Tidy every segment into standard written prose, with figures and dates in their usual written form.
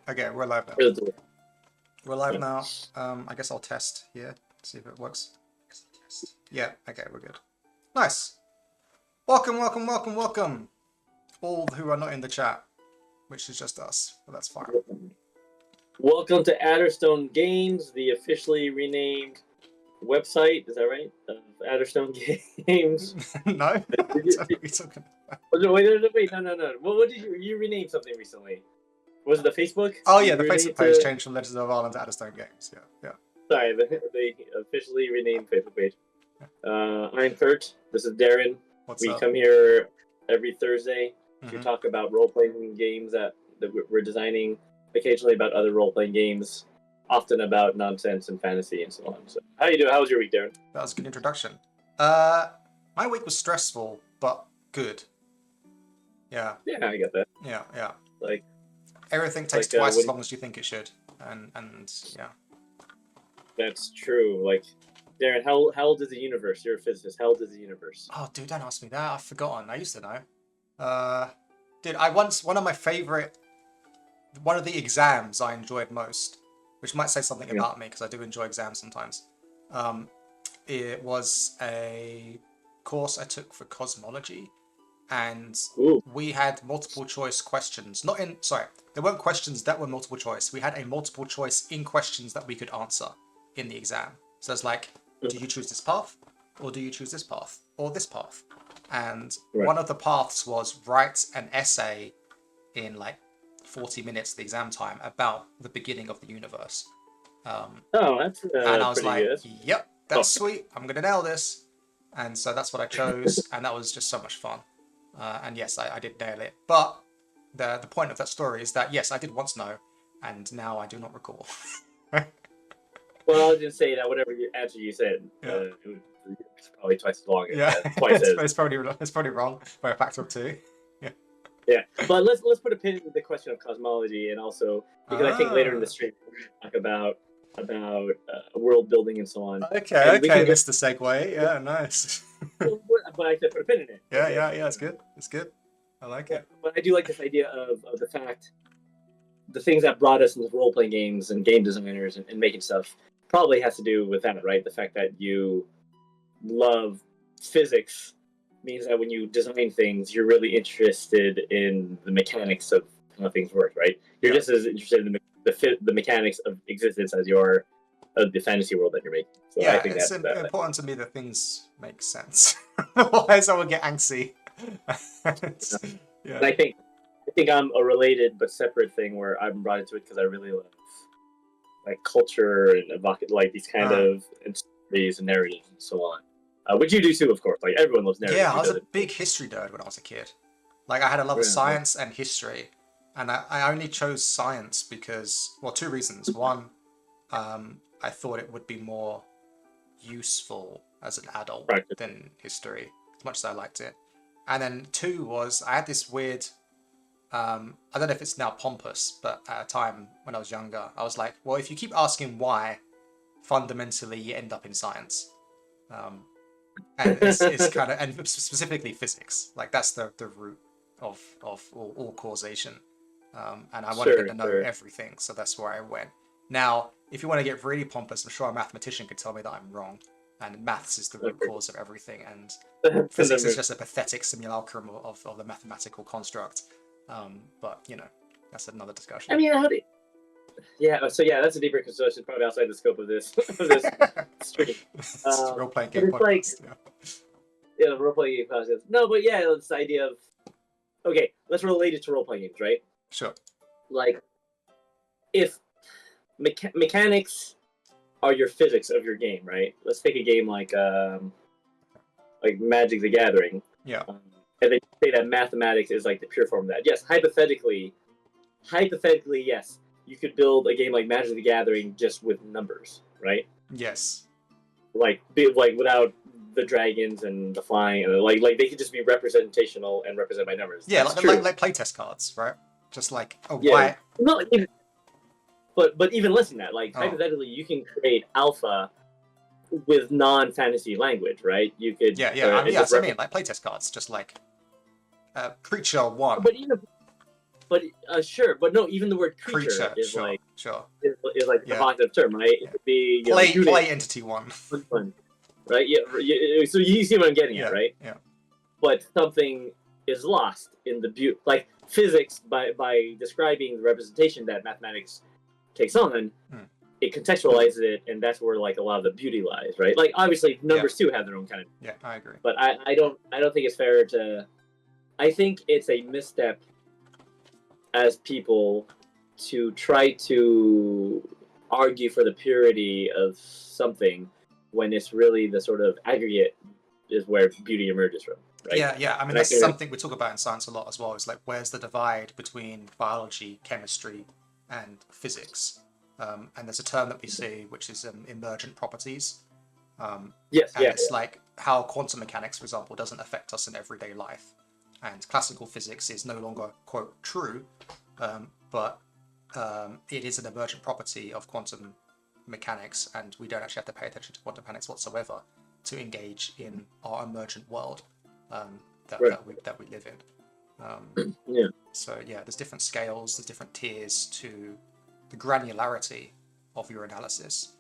Okay, we're live now. Let's do it. We're live now. I guess I'll test here, see if it works. Yeah, okay, we're good. Nice. Welcome, welcome, welcome, welcome. All who are not in the chat, which is just us, but that's fine. Welcome to Adderstone Games, the officially renamed website. Is that right? Adderstone Games. No? I don't know what you're talking about. Wait, no. What did you rename something recently? Was it the Facebook? Oh yeah, the You Facebook renamed page changed from Legends of Avallen to Adderstone Games. Yeah. Sorry, the officially renamed Facebook page. I'm Kurt. This is Darren. What's We up? come here every Thursday to Mhm. talk about role-playing games that we're designing, occasionally about other role-playing games, often about nonsense and fantasy and so on. So, how you doing? How was your week, Darren? That was a good introduction. My week was stressful, but good. Yeah. Yeah, I get that. Yeah. Like, Everything takes Like, twice what as do you- long as you think it should. And yeah. that's true. Like, Darren, how old is the universe? You're a physicist. How old is the universe? Oh, dude, don't ask me that. I've forgotten. I used to know. Dude, one of the exams I enjoyed most, which might say something about me because I do enjoy exams sometimes. It was a course I took for cosmology, and Ooh. we had multiple choice questions. There weren't questions that were multiple choice. We had a multiple choice in questions that we could answer in the exam. So it's like, do you choose this path, or do you choose this path, or this path? And Right. one of the paths was write an essay in like 40 minutes, the exam time, about the beginning of the universe. Oh, that's And I was pretty like, good. yep, that's sweet. I'm going to nail this. And so that's what I chose. And that was just so much fun. And yes, I did nail it. But the point of that story is that, yes, I did once know. And now I do not recall. Well, I was gonna say that whatever answer you said, Yeah. it's probably twice as long. Yeah, Twice as. it's probably wrong by a factor of 2. Yeah, but let's put a pin in the question of cosmology, and also because I think later in the stream we're gonna talk about world building and so on. Okay, And we can Mr. Segue. Yeah, nice. But I said put a pin in it. Yeah, it's good. It's good. I like it. But I do like this idea of the fact, the things that brought us into role playing games and game designers and making stuff probably has to do with that, right? The fact that you love physics means that when you design things, you're really interested in the mechanics of how things work, right? You're just as interested in the mechanics of existence as you are of the fantasy world that you're making. So Yeah, I think it's that's important to me that things make sense. Otherwise, I would get angsty. And I think I'm a related but separate thing where I'm brought into it because I really love like culture and evocative, like these kind of stories and narratives and so on. Which you do too, of course. Like everyone loves narratives. Yeah, I was a big history nerd when I was a kid. Like I had a love of science and history, and I only chose science because, well, 2 reasons. One, I thought it would be more useful as an adult than history, as much as I liked it. And then 2 was I had this weird, I don't know if it's now pompous, but at a time when I was younger, I was like, well, if you keep asking why, fundamentally you end up in science. And it's kind of, and specifically physics, like that's the root of all causation. And I wanted to know everything, so that's where I went. Now, if you want to get really pompous, I'm sure a mathematician could tell me that I'm wrong, and maths is the root cause of everything, and physics is just a pathetic simulacrum of the mathematical construct. But you know, that's another discussion. I mean, so that's a deeper discussion, probably outside the scope of this stream. Role-playing game podcast. Like, yeah, role-playing game podcast. No, but yeah, this idea of, okay, let's relate it to role-playing games, right? Sure. Like, if mechanics are your physics of your game, right? Let's take a game like Magic the Gathering. Yeah. And they say that mathematics is like the pure form of that. Yes, hypothetically, yes, you could build a game like Magic the Gathering just with numbers, right? Yes. Like without the dragons and the flying, and like they could just be representational and represent by numbers. Yeah, like playtest cards, right? Just like why? No, but even less than that. Like hypothetically, you can create alpha with non-fantasy language, right? You could. That's what I mean. Like playtest cards, just like creature 1. But even but sure, but no, even the word creature is sure, like sure. is like a Yeah. provocative term, right? It could be Play entity one. fun, right? Yeah, so you see what I'm getting at, right? Yeah. But something is lost in the beauty, like physics, by describing the representation that mathematics takes on. It contextualizes it, and that's where like a lot of the beauty lies, right? Like obviously numbers too have their own kind of. Yeah, I agree. But I don't think it's fair to. I think it's a misstep as people to try to argue for the purity of something when it's really the sort of aggregate is where beauty emerges from. Right? Yeah. I mean, that's something we talk about in science a lot as well. Is like, where's the divide between biology, chemistry, and physics? And there's a term that we see, which is emergent properties. It's like how quantum mechanics, for example, doesn't affect us in everyday life. And classical physics is no longer, quote, true, but it is an emergent property of quantum mechanics, and we don't actually have to pay attention to quantum mechanics whatsoever to engage in our emergent world that we live in. So yeah, there's different scales, there's different tiers to the granularity of your analysis.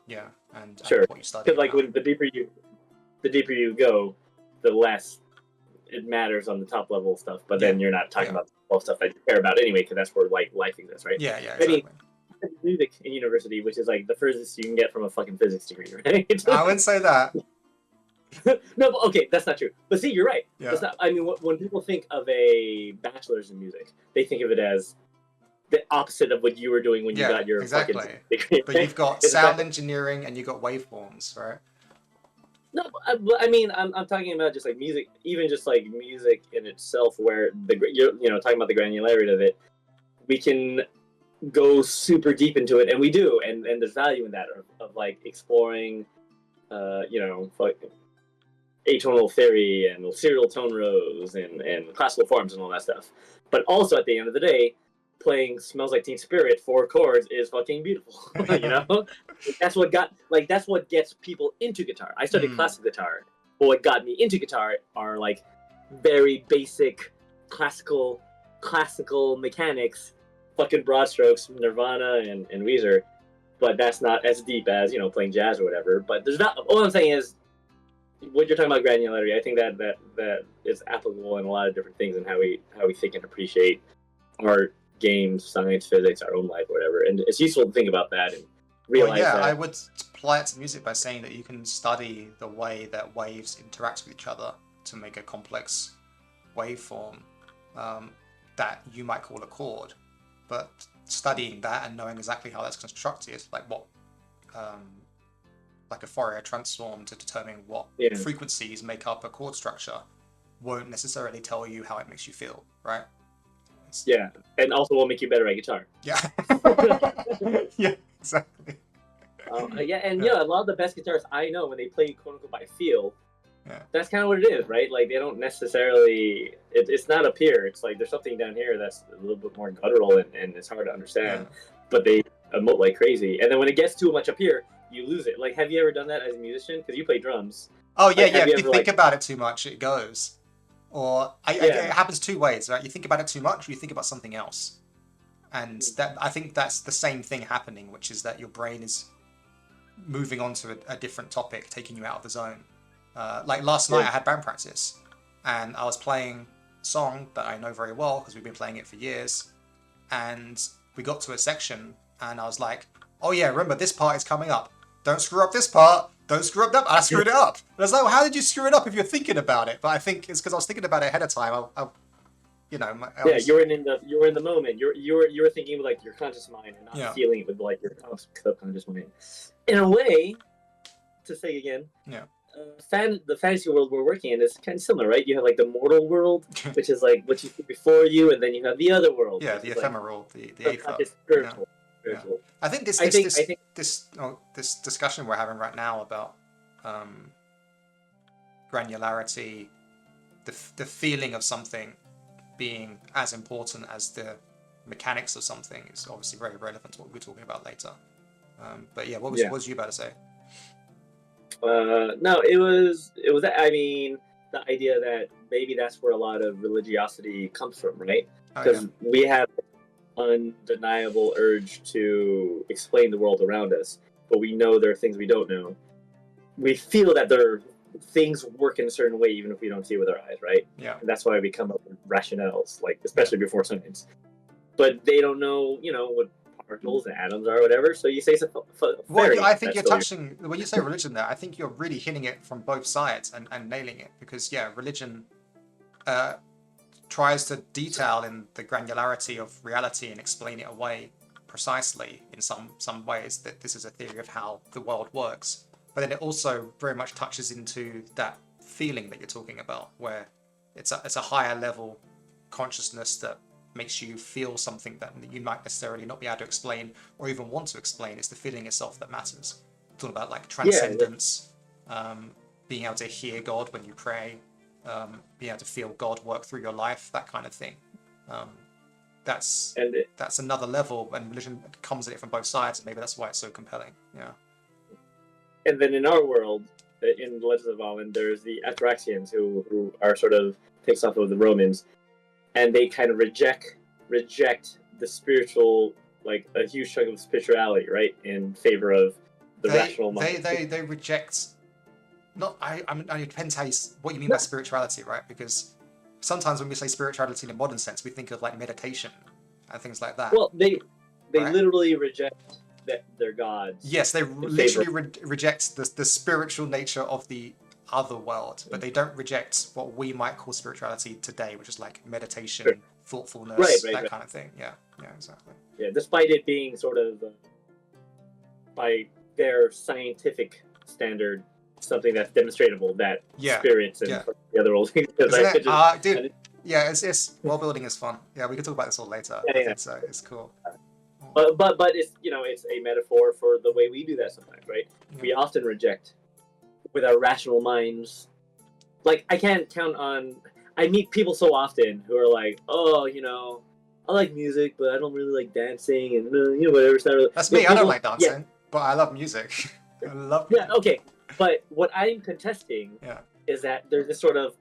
Yeah, and what you study. Because like when the deeper you go, the less it matters on the top level stuff. But then you're not talking about the stuff that you care about anyway, because that's where like life exists, right? Yeah, exactly. I mean, music in university, which is like the furthest you can get from a fucking physics degree, right? I wouldn't say that. No, but okay, that's not true. But see, you're right. Yeah. That's not, I mean, when people think of a bachelor's in music, they think of it as the opposite of what you were doing when you got your fucking degree. But you've got sound engineering and you've got waveforms, right? No, I mean, I'm talking about just like music, even just like music in itself, where you're talking about the granularity of it. We can go super deep into it, and we do, and there's value in that of like exploring, atonal theory and serial tone rows and classical forms and all that stuff. But also at the end of the day, playing "Smells Like Teen Spirit" 4 chords is fucking beautiful. That's what gets people into guitar. I studied classical guitar, but what got me into guitar are like very basic classical mechanics, fucking broad strokes, Nirvana and Weezer. But that's not as deep as playing jazz or whatever. But there's not. All I'm saying is, what you're talking about granularity, I think that is applicable in a lot of different things and how we think and appreciate art, games, science, physics, our own life, or whatever. And it's useful to think about that and realize that. I would apply it to music by saying that you can study the way that waves interact with each other to make a complex waveform that you might call a chord. But studying that and knowing exactly how that's constructed, like what like a Fourier transform to determine what frequencies make up a chord structure, won't necessarily tell you how it makes you feel, right? Yeah, and also will make you better at guitar. Yeah. Yeah, exactly. A lot of the best guitarists I know, when they play quote unquote by feel, that's kind of what it is, right? Like they don't necessarily. It's not up here. It's like there's something down here that's a little bit more guttural and it's hard to understand. But they emote like crazy, and then when it gets too much up here, you lose it. Like, have you ever done that as a musician? Because you play drums. Oh yeah, like, if you think about it too much, it goes. Or it happens two ways, right? You think about it too much, or you think about something else. And I think that's the same thing happening, which is that your brain is moving on to a different topic, taking you out of the zone. Like last night, I had band practice, and I was playing a song that I know very well because we've been playing it for years. And we got to a section, and I was like, "Oh yeah, remember this part is coming up. Don't screw up this part. Don't screw up that." I screwed it up. And I was like, well, how did you screw it up if you're thinking about it? But I think it's because I was thinking about it ahead of time. You were in the moment. You were thinking with like your conscious mind and not feeling it with like your subconscious mind. In a way, to say again, the fantasy world we're working in is kind of similar, right? You have like the mortal world, which is like what you see before you, and then you have the other world. Yeah, the ephemeral, like the aether. Spiritual. Yeah. I think this discussion we're having right now about granularity, the feeling of something being as important as the mechanics of something is obviously very relevant to what we're talking about later. But yeah, what was you about to say? No, it was. I mean, the idea that maybe that's where a lot of religiosity comes from, right? Oh, Because yeah. we have undeniable urge to explain the world around us, but we know there are things we don't know. We feel that there are things work in a certain way even if we don't see it with our eyes, right? Yeah. And that's why we come up with rationales, like especially before science. But they don't know, what particles and atoms are, or whatever. So you say something. Well, I think you're touching, when you say religion there, I think you're really hitting it from both sides and nailing it. Because, yeah, religion tries to detail in the granularity of reality and explain it away precisely in some ways that this is a theory of how the world works. But then it also very much touches into that feeling that you're talking about, where it's a higher level consciousness that makes you feel something that you might necessarily not be able to explain or even want to explain. It's the feeling itself that matters. It's all about like transcendence, being able to hear God when you pray, being able to feel God work through your life, that kind of thing. That's another level, and religion comes at it from both sides, and maybe that's why it's so compelling. Yeah. And then in our world, in the Legends of Avallen, there's the Ataraxians who are sort of takes off of the Romans, and they kind of reject the spiritual, like a huge chunk of spirituality, right, in favor of the rational mind. They reject. Not I mean it depends what you mean by spirituality, right? Because sometimes when we say spirituality in a modern sense, we think of like meditation and things like that. Well, they right? literally reject their gods. Yes, they literally reject the spiritual nature of the other world, but they don't reject what we might call spirituality today, which is like meditation, thoughtfulness, that kind of thing. Yeah, exactly. Yeah, despite it being sort of by their scientific standard, something that's demonstratable, that spirits and the other old things. Dude, it's world building is fun. Yeah, we can talk about this all later. I think so. It's cool. But it's it's a metaphor for the way we do that sometimes, right? Yeah. We often reject with our rational minds. Like I can't count on. I meet people so often who are like, oh, I like music, but I don't really like dancing, and whatever. That's me. I don't like dancing, but I love music. I love music. Yeah, okay. But what I'm contesting is that there's this sort of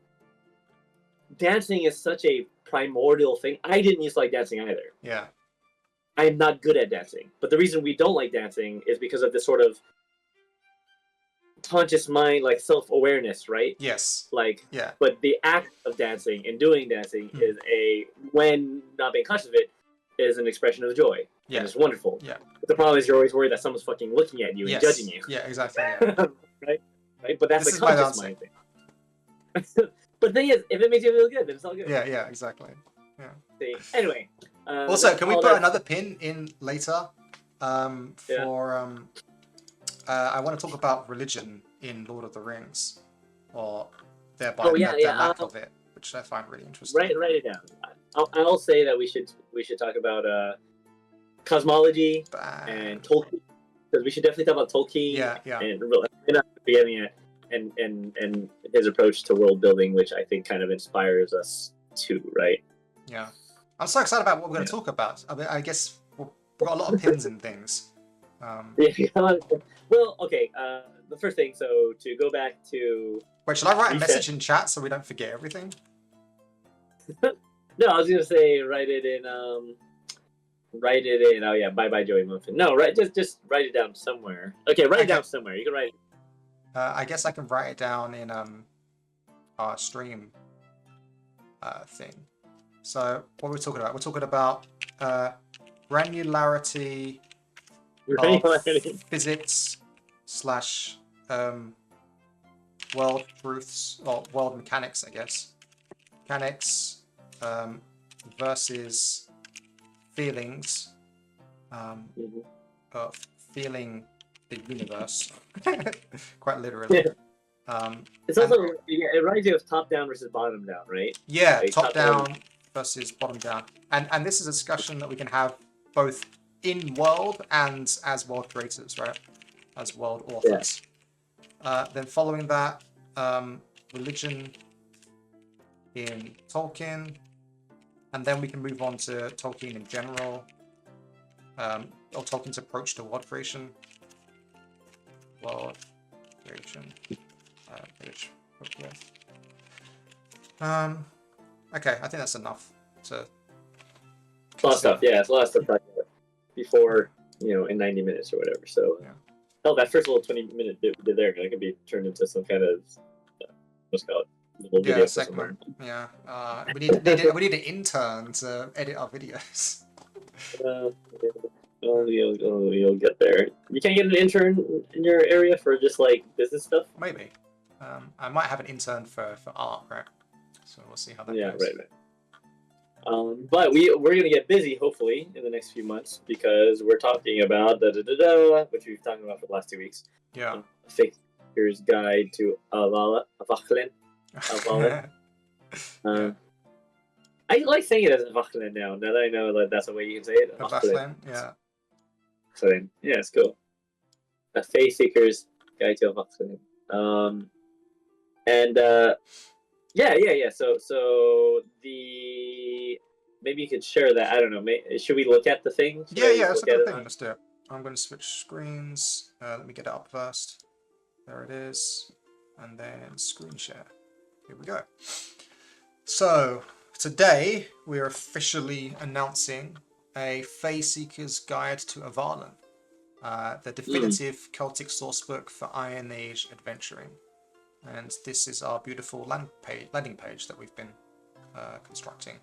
dancing is such a primordial thing. I didn't used to like dancing either. Yeah. I'm not good at dancing. But the reason we don't like dancing is because of this sort of conscious mind, like self-awareness, right? Yes. But the act of dancing and doing dancing is when not being conscious of it, is an expression of joy. Yeah. And it's wonderful. Yeah. But the problem is you're always worried that someone's fucking looking at you and judging you. Yeah, exactly. Yeah. Right? But that's a conscious mind thing. But the thing is, if it makes you feel good, then it's all good. Yeah, exactly. Yeah. See? Anyway. Also, can we put another pin in later? I want to talk about religion in Lord of the Rings, or thereby the lack of it, which I find really interesting. Write it down. I'll say that we should talk about cosmology and Tolkien, because we should definitely talk about Tolkien. Yeah. And we're not forgetting it, and his approach to world building, which I think kind of inspires us too, right? Yeah, I'm so excited about what we're going to talk about. I mean, I guess we've got a lot of pins and things. Well, okay. The first thing, so to go back to. Wait, should I write a message in chat so we don't forget everything? No, I was gonna say write it in. Oh yeah, bye Joey Muffin. No, just write it down somewhere. Okay, write it down somewhere. You can write it. I guess I can write it down in our stream thing. So what are we talking about? We're talking about granularity of physics / world truths, or world mechanics, I guess. Mechanics versus feelings of feeling the universe, quite literally. It's also it reminds you of top down versus bottom down, right? Yeah, like top down versus bottom down, and this is a discussion that we can have both in world and as world creators, right? As world authors. Then following that, religion in Tolkien, and then we can move on to Tolkien in general, or Tolkien's approach to world creation. Okay, I think that's enough to. A lot of stuff, yeah, it's a lot of stuff before, in 90 minutes or whatever. So, Yeah. hell, that first little 20-minute bit we did there, that could be turned into some kind of, what's it called, little video for someone. Yeah. We need an intern to edit our videos. You'll get there. You can't get an intern in your area for just like business stuff. Maybe. I might have an intern for art, right? So we'll see how that goes. Right. But we're gonna get busy hopefully in the next few months because we're talking about which we've talked about for the last 2 weeks. Yeah. Faeseeker's Guide to Avallen. Yeah. I like saying it as Avallen now. Now that I know that that's the way you can say it. Avallen, yeah. Yeah, it's cool. A Faeseeker's Guide to Avallen. So maybe you could share that. I don't know. Should we look at the thing? Yeah. Let's look at the thing. Let's do it. I'm going to switch screens. Let me get it up first. There it is, and then screen share. Here we go. So today we are officially announcing a Faeseeker's Guide to Avallen, the definitive Celtic sourcebook for Iron Age adventuring. And this is our beautiful landing page that we've been constructing.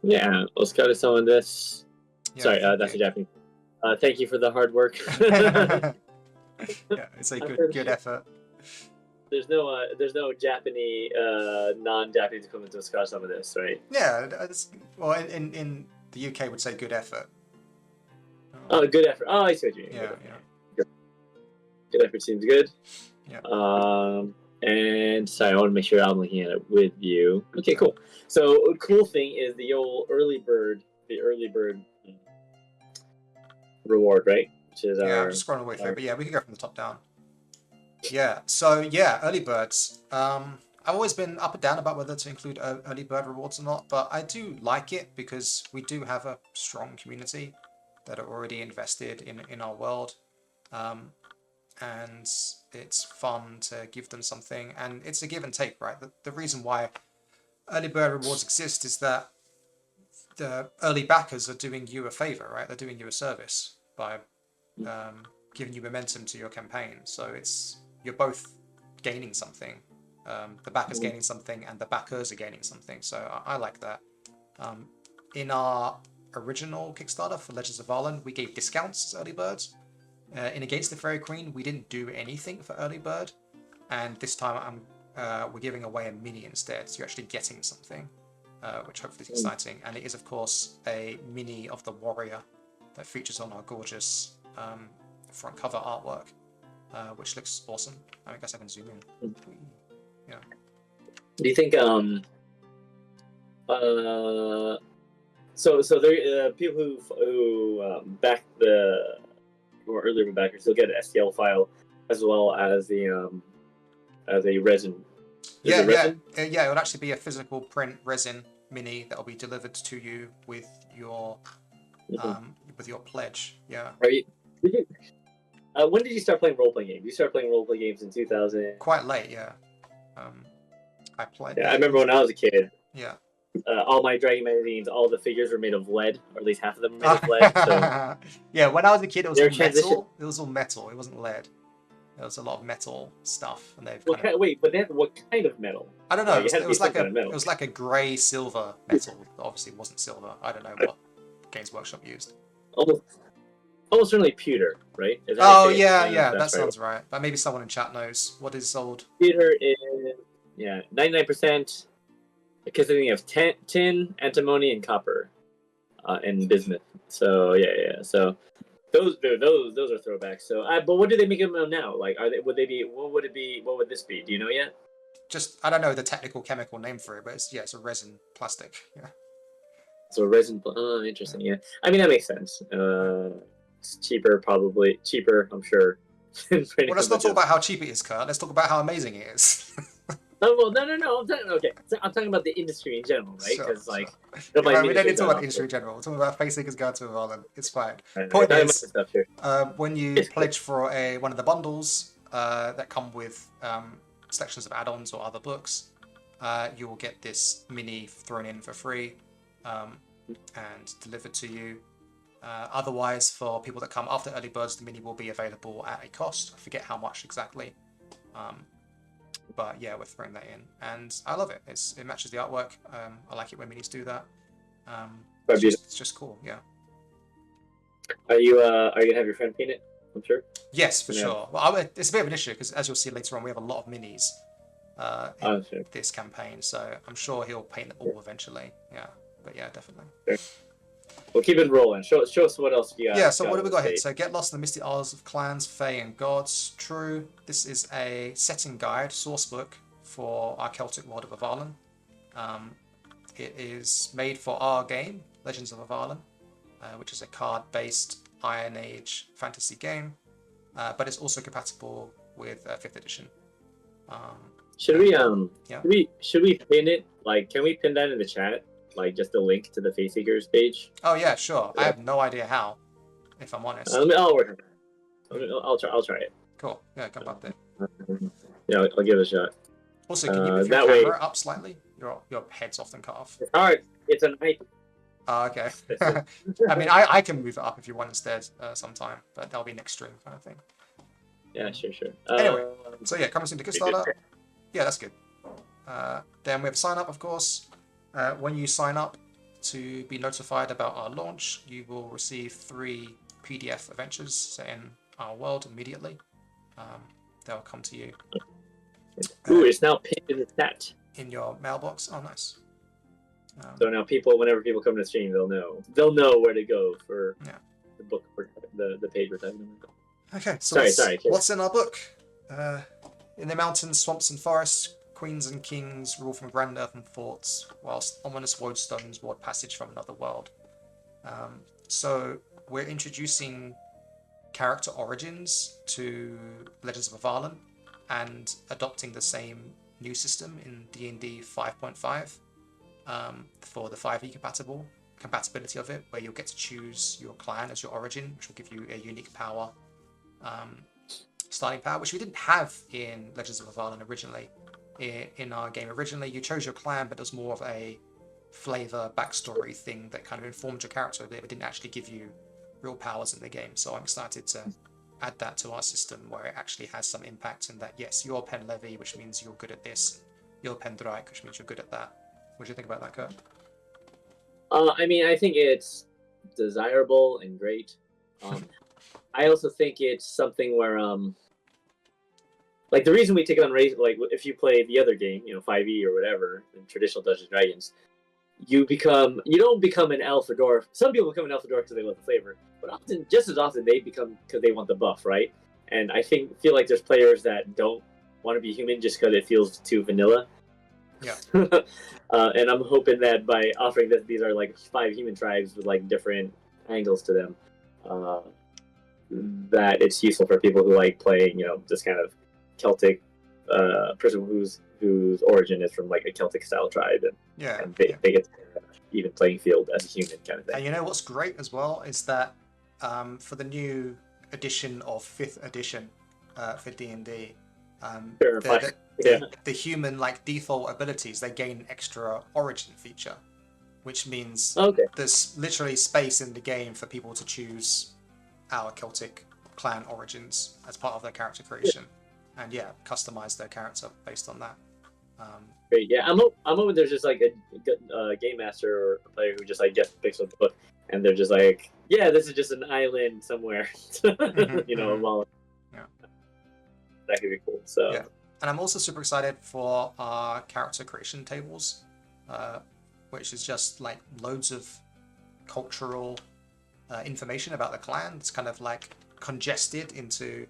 Yeah, let's go to some of this. Yeah, Sorry, that's a Japanese. Thank you for the hard work. Yeah, it's a good effort. There's no Japanese, non-Japanese equivalent to discuss some of this, right? Yeah, well, in the UK would say good effort. Oh, good effort. Oh, I see what you mean. Yeah. Good effort seems good. Yeah. And sorry, I want to make sure I'm looking at it with you. Okay, cool. So, cool thing is the early bird reward, right? Which is I'm just scrolling away through, but yeah, we can go from the top down. Yeah. So yeah, early birds. I've always been up and down about whether to include early bird rewards or not, but I do like it because we do have a strong community that are already invested in our world. And it's fun to give them something, and it's a give and take, right? The reason why early bird rewards exist is that the early backers are doing you a favor, right? They're doing you a service by giving you momentum to your campaign. So you're both gaining something. The backers gaining something, and the backers are gaining something. So I like that. In our original Kickstarter for Legends of Avallen, we gave discounts as early birds. In Against the Fairy Queen, we didn't do anything for early bird, and this time we're giving away a mini instead, so you're actually getting something, which hopefully is exciting. And it is, of course, a mini of the warrior that features on our gorgeous front cover artwork, which looks awesome. I guess I can zoom in. Yeah. Do you think so there people who back the more earlier backers, you'll get an STL file as well as a resin. Yeah. It would actually be a physical print resin mini that will be delivered to you with your pledge. Yeah. Right. When did you start playing role playing games? You started playing role playing games in 2000. Quite late, yeah. I played. Yeah, I remember when I was a kid. Yeah. All my Dragon magazines, all the figures were made of lead, or at least half of them were made of lead. So yeah, when I was a kid, it was all metal. It was all metal. It wasn't lead. There was a lot of metal stuff, and they've. What kind of metal? I don't know. It was like a grey silver metal. Obviously, it wasn't silver. I don't know what Games Workshop used. Almost certainly pewter, right? That sounds right. But maybe someone in chat knows what is sold. Pewter is 99%. Consisting of tin, antimony, and copper, and bismuth. So yeah. So those are throwbacks. So, but what do they make them now? Like, would they be? What would it be? What would this be? Do you know yet? Just I don't know the technical chemical name for it, but it's a resin plastic. Yeah. So resin. Oh, interesting. Yeah. I mean that makes sense. It's probably cheaper. I'm sure. Well, let's not talk about how cheap it is, Kurt. Let's talk about how amazing it is. Oh, well, no. I'm talking about the industry in general, right? Because we don't need to talk about the industry in general. We're talking about Faeseeker's Guide to Avallen. It's fine. Point is, when you pledge for one of the bundles that come with selections of add-ons or other books, you will get this mini thrown in for free and delivered to you. Otherwise, for people that come after early birds, the mini will be available at a cost. I forget how much exactly. But yeah, we're throwing that in, and I love it. It matches the artwork. I like it when minis do that. It's just cool. Yeah. Are you gonna have your friend paint it? I'm sure. Yes, for sure. Well, it's a bit of an issue because, as you'll see later on, we have a lot of minis in this campaign. So I'm sure he'll paint them all eventually. Yeah, but yeah, definitely. Sure. We'll keep it rolling. Show us what else you got. Yeah, so what do we got here? So Get Lost in the Misty Isles of Clans, Fae, and Gods. True. This is a setting guide, source book for our Celtic world of Avallen. It is made for our game, Legends of Avallen, which is a card-based Iron Age fantasy game, but it's also compatible with 5th edition. Should we pin it? Like, can we pin that in the chat? Like, just a link to the Faeseeker's page? Oh yeah, sure. Yeah. I have no idea how, if I'm honest. I'll work on that. I'll try it. Cool. Yeah, come up there. Yeah, I'll give it a shot. Also, can you move your camera up slightly? Your head's often cut off. It's hard. It's a night. Oh, okay. I mean, I can move it up if you want instead sometime, but that'll be next stream kind of thing. Yeah, sure. Anyway, so yeah, coming soon to Kickstarter. Yeah, that's good. Then we have sign up, of course. When you sign up to be notified about our launch, you will receive 3 PDF adventures set in our world immediately. They'll come to you. Ooh, it's now pinned in the chat. In your mailbox. Oh, nice. So now whenever people come to the stream, they'll know where to go for the book, for the page we're talking about. Okay, so sorry. What's in our book? In the mountains, swamps, and forests, queens and kings rule from grand earthen forts, whilst ominous wodestones ward passage from another world. So we're introducing character origins to Legends of Avallen and adopting the same new system in D&D 5.5 for the 5e compatibility of it, where you'll get to choose your clan as your origin, which will give you a unique power, starting power, which we didn't have in Legends of Avallen originally. In our game originally, you chose your clan, but it was more of a flavor backstory thing that kind of informed your character, but it didn't actually give you real powers in the game. So I'm excited to add that to our system, where it actually has some impact in that, yes, you're Pen Levy, which means you're good at this, you're Pen Drake, which means you're good at that. What do you think about that, Kurt? I mean, I think it's desirable and great. I also think it's something where, like, the reason we take it on race, like, if you play the other game, 5e or whatever, in traditional Dungeons & Dragons, you don't become an elf or dwarf. Some people become an elf or dwarf because they love the flavor, but just as often, they become because they want the buff, right? And I feel like there's players that don't want to be human just because it feels too vanilla. Yeah. And I'm hoping that by offering this, these are like 5 human tribes with like different angles to them, that it's useful for people who like playing, this kind of Celtic person whose origin is from like a Celtic style tribe, and they get even playing field as a human kind of thing. And you know what's great as well is that for the new edition of 5th edition for D&D, the human like default abilities, they gain an extra origin feature, which means there's literally space in the game for people to choose our Celtic clan origins as part of their character creation, and customize their character based on that. Great, yeah. I'm hoping there's just like a game master or a player who just like picks up the book and they're just like, yeah, this is just an island somewhere, Well, that could be cool. So yeah. And I'm also super excited for our character creation tables, which is just like loads of cultural information about the clan. It's kind of like congested into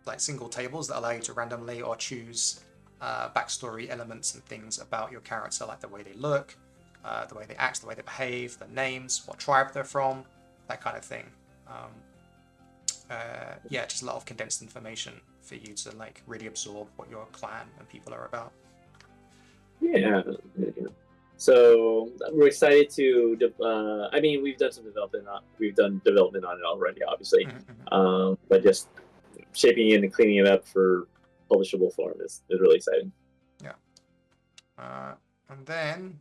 like single tables that allow you to randomly or choose backstory elements and things about your character, like the way they look, the way they act, the way they behave, the names, what tribe they're from, that kind of thing. Just a lot of condensed information for you to like really absorb what your clan and people are about. Yeah. So we're excited to. We've done some development. We've done development on it already, obviously. But just shaping it and cleaning it up for publishable form is really exciting. Yeah. And then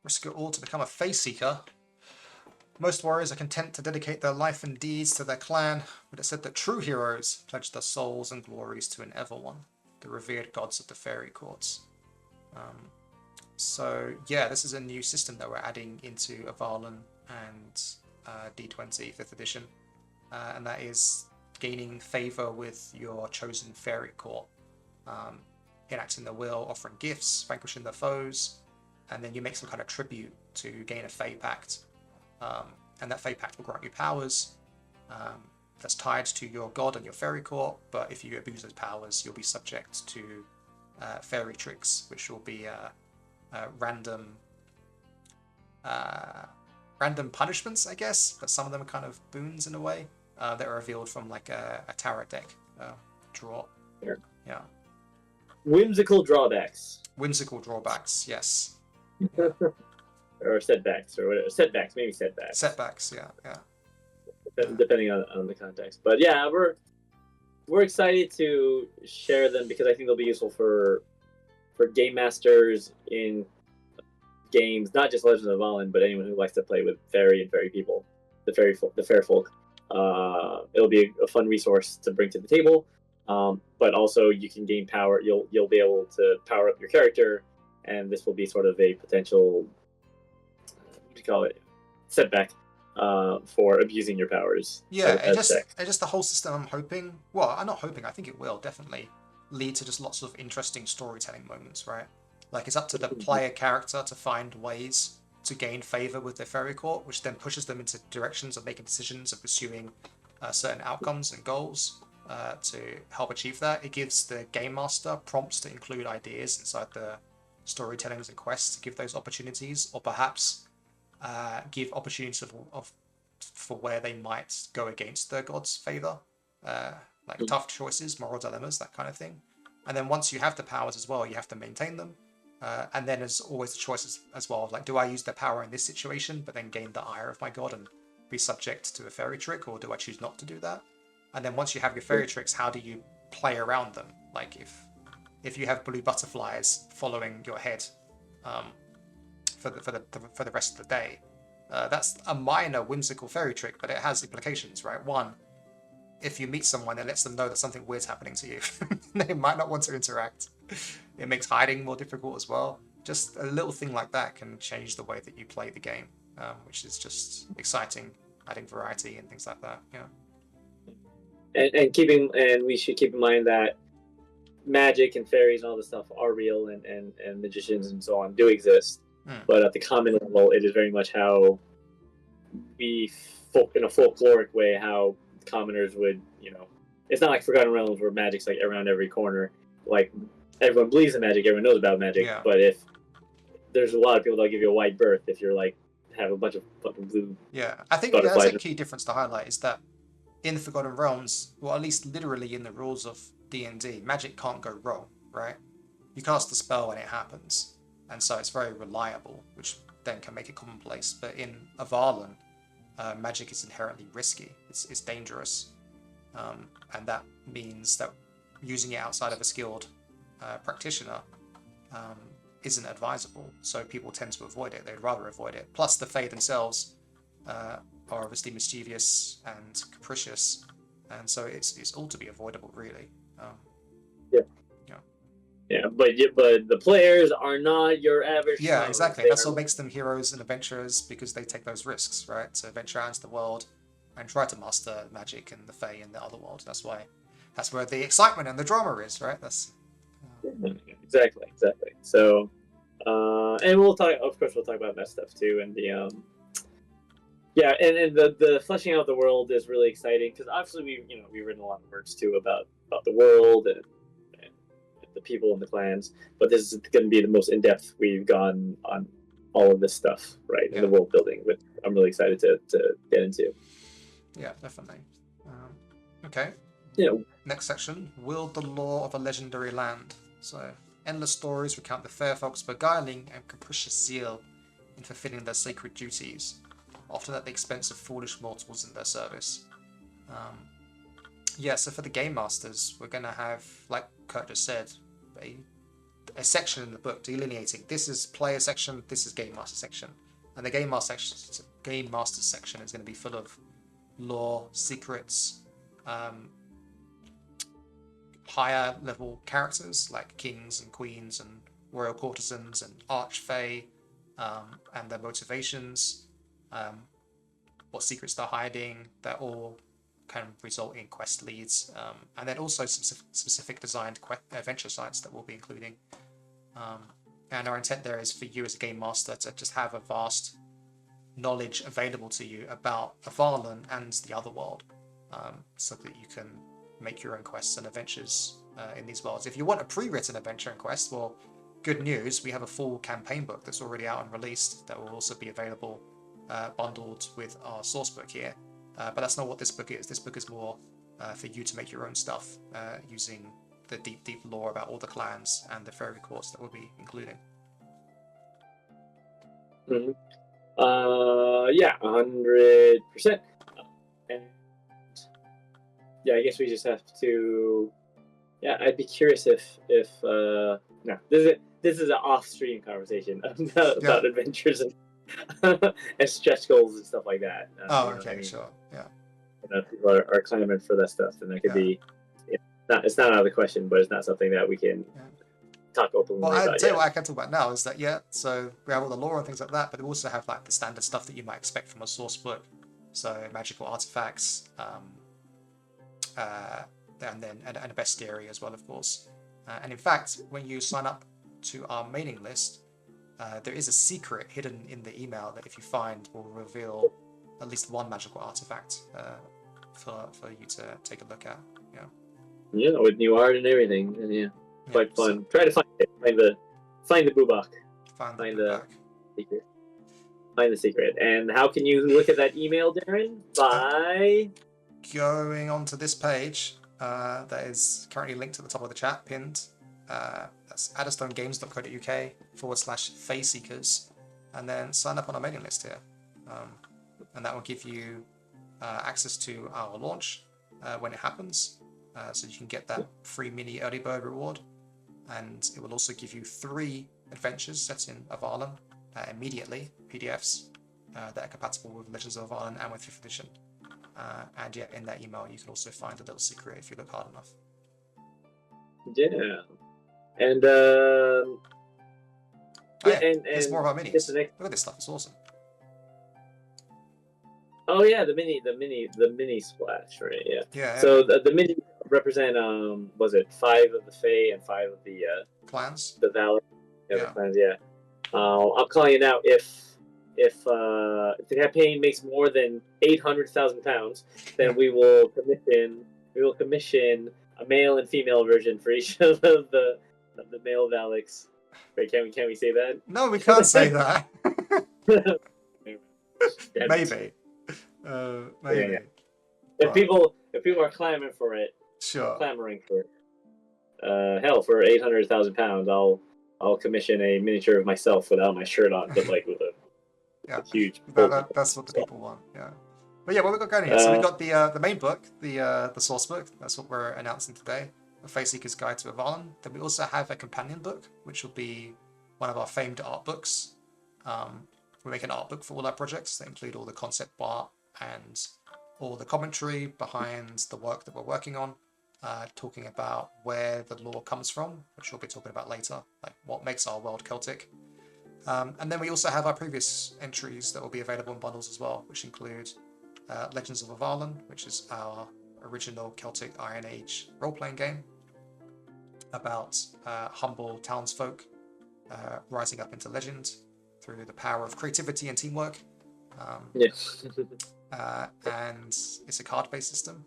risk it all to become a Faeseeker. Most warriors are content to dedicate their life and deeds to their clan, but it said that true heroes pledge their souls and glories to an Avallen, the revered gods of the fairy courts. So yeah, this is a new system that we're adding into Avallen and D20 5th edition, and that is gaining favor with your chosen fairy court, enacting the will, offering gifts, vanquishing their foes, and then you make some kind of tribute to gain a Fey Pact. And that Fey Pact will grant you powers that's tied to your god and your fairy court, but if you abuse those powers, you'll be subject to fairy tricks, which will be random punishments, I guess, but some of them are kind of boons in a way that are revealed from like a tarot deck draw. Sure. Yeah. Whimsical drawbacks. Whimsical drawbacks, yes. Or setbacks, or whatever. Setbacks, maybe setbacks. Setbacks, yeah. Depending on the context. But yeah, we're excited to share them because I think they'll be useful for game masters in games, not just Legends of Avallen, but anyone who likes to play with fairy and fairy people, the fair folk. It'll be a fun resource to bring to the table. But also you can gain power. You'll be able to power up your character, and this will be sort of a potential, what do you call it, setback for abusing your powers. Yeah, it just the whole system. I'm hoping. Well, I'm not hoping. I think it will definitely lead to just lots of interesting storytelling moments, right? Like it's up to the player character to find ways to gain favor with their fairy court, which then pushes them into directions of making decisions of pursuing certain outcomes and goals to help achieve that. It gives the game master prompts to include ideas inside the storytellings and quests to give those opportunities, or perhaps give opportunities for where they might go against the god's favor, like tough choices, moral dilemmas, that kind of thing. And then once you have the powers as well, you have to maintain them. And then there's always the choices as well, like do I use the power in this situation, but then gain the ire of my god and be subject to a fairy trick, or do I choose not to do that? And then once you have your fairy tricks, how do you play around them? Like if you have blue butterflies following your head for the rest of the day, that's a minor whimsical fairy trick, but it has implications, right? One, if you meet someone, it lets them know that something weird's happening to you. They might not want to interact. It makes hiding more difficult as well. Just a little thing like that can change the way that you play the game, which is just exciting, adding variety and things like that. Yeah. And we should keep in mind that magic and fairies and all this stuff are real, and magicians and so on do exist. But at the common level, it is very much how we in a folkloric way, how commoners would, it's not like Forgotten Realms where magic's like around every corner. Like everyone believes in magic, everyone knows about magic. Yeah. But if there's a lot of people that'll give you a wide berth if you're like have a bunch of fucking blue. Yeah, I think that's a key difference to highlight is that in the Forgotten Realms, or at least literally in the rules of D&D, magic can't go wrong, right? You cast a spell and it happens, and so it's very reliable, which then can make it commonplace. But in Avallen, magic is inherently risky. It's dangerous, and that means that using it outside of a skilled practitioner isn't advisable. So people tend to avoid it. They'd rather avoid it. Plus, the Fae themselves are obviously mischievous and capricious, and so it's all to be avoidable, really. Yeah, but the players are not your average. Yeah, exactly. That's what makes them heroes and adventurers, because they take those risks, right? To venture out into the world and try to master magic and the Fae and the other world. That's where the excitement and the drama is, right? Exactly. So, and we'll talk. Of course, we'll talk about that stuff too, and the and the fleshing out of the world is really exciting, because obviously we've written a lot of works too about the world and the people and the clans, but this is going to be the most in-depth we've gone on all of this stuff, right? In the world building, which I'm really excited to get into. Yeah, definitely. Okay. Yeah. Next section: Wield the law of a legendary land. So, endless stories recount the fair folk's beguiling and capricious zeal in fulfilling their sacred duties, often at the expense of foolish mortals in their service. So for the game masters, we're going to have, like Kurt just said, a section in the book delineating this is player section, this is game master section, and the game master section is going to be full of lore, secrets, higher level characters like kings and queens and royal courtesans and archfey, and their motivations, what secrets they're hiding. They're all kind of result in quest leads, and then also some specific designed adventure sites that we'll be including. And our intent there is for you as a game master to just have a vast knowledge available to you about Avallen and the other world, so that you can make your own quests and adventures in these worlds. If you want a pre-written adventure and quest, well, good news, we have a full campaign book that's already out and released that will also be available bundled with our source book here. But that's not what this book is. This book is more for you to make your own stuff using the deep lore about all the clans and the fairy courts that we'll be including. Mm-hmm. Yeah, 100%. And yeah, I guess we just have to. Yeah, I'd be curious if no, this is an off-stream conversation about adventures and stretch goals and stuff like that. Okay, sure, yeah. People are clamoring for that stuff, and that could be. It's not out of the question, but it's not something that we can talk openly about. Well, I'll tell you what I can talk about now is that, so we have all the lore and things like that, but we also have like the standard stuff that you might expect from a source book. So magical artifacts, and a bestiary as well, of course. And in fact, when you sign up to our mailing list, there is a secret hidden in the email that if you find will reveal at least one magical artifact for you to take a look at. Yeah, with new art and everything. And quite fun. Try to find it. Find the boobach. Find the secret. Find the secret. And how can you look at that email, Darren? By going onto this page that is currently linked at the top of the chat, pinned. That's adderstonegames.co.uk/Faeseekers, and then sign up on our mailing list here. And that will give you access to our launch when it happens. So you can get that free mini early bird reward, and it will also give you 3 adventures set in Avallen immediately, PDFs that are compatible with Legends of Avallen and with 5th edition. And in that email you can also find a little secret if you look hard enough. Yeah, and and there's more of our minis. Look at this stuff; it's awesome. Oh yeah, the mini splash, right? Yeah. So the mini represent was it 5 of the Fae and 5 of the clans? The Valley. The clans. Yeah. I'll call you now if the campaign makes more than £800,000, then we will commission a male and female version for each of the male Valaks. Wait, can we say that? No, we can't say that. Maybe. Maybe. Yeah. If people are clamoring for it, sure. Clamoring for it. Hell, for £800,000, I'll commission a miniature of myself without my shirt on, but like with a huge. That's what the people want. Yeah. But what we got going here? So we got the main book, the source book. That's what we're announcing today. The Faeseeker's Guide to Avallen. Then we also have a companion book, which will be one of our famed art books. We make an art book for all our projects that include all the concept art and all the commentary behind the work that we're working on, talking about where the lore comes from, which we'll be talking about later, like what makes our world Celtic. And then we also have our previous entries that will be available in bundles as well, which include Legends of Avallen, which is our original Celtic Iron Age role-playing game about humble townsfolk rising up into legend through the power of creativity and teamwork. And it's a card-based system.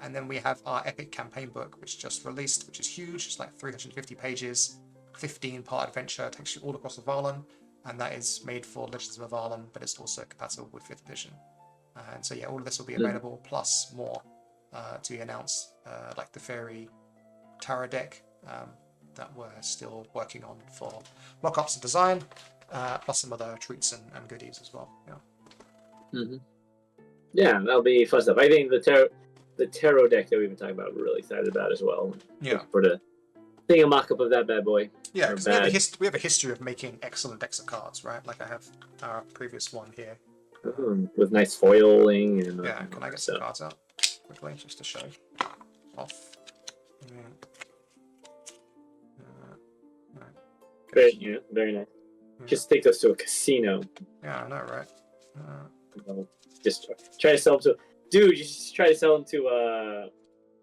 And then we have our epic campaign book, which just released, which is huge. It's like 350 pages, 15-part adventure, takes you all across Avallen, and that is made for Legends of Avallen, but it's also compatible with 5th edition. And so all of this will be available, plus more to be announced, like the Fairy Tarot deck that we're still working on for mock-ups and design, plus some other treats and goodies as well. Yeah, that'll be fun stuff. I think the tarot deck that we've been talking about, we're really excited about as well. Yeah. For the thing, a mock-up of that bad boy. Yeah, or because bad. we have a history of making excellent decks of cards, right? Like I have our previous one here. With nice foiling and all Yeah, can I that get some stuff. cards out quickly just to show off? Yeah. Right. Very, yeah, very nice. Yeah. Just take us to a casino. Yeah, I know, right? You know, just try to sell them to. Dude, you just try to sell them to.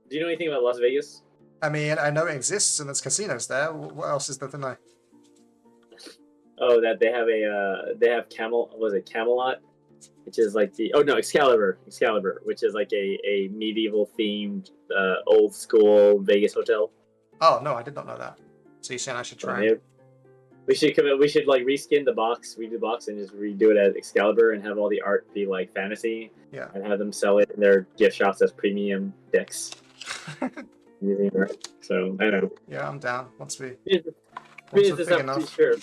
Do you know anything about Las Vegas? I mean, I know it exists and there's casinos there. What else is there to know? Oh, that they have Camelot, which is like Excalibur, which is like a medieval themed old school Vegas hotel. Oh no, I did not know that. So you're saying I should try? Yeah. We should like reskin the box, redo the box, and just redo it as Excalibur and have all the art be like fantasy. Yeah. And have them sell it in their gift shops as premium decks. So I don't know. Yeah, I'm down. Once we're This big is up enough. sure.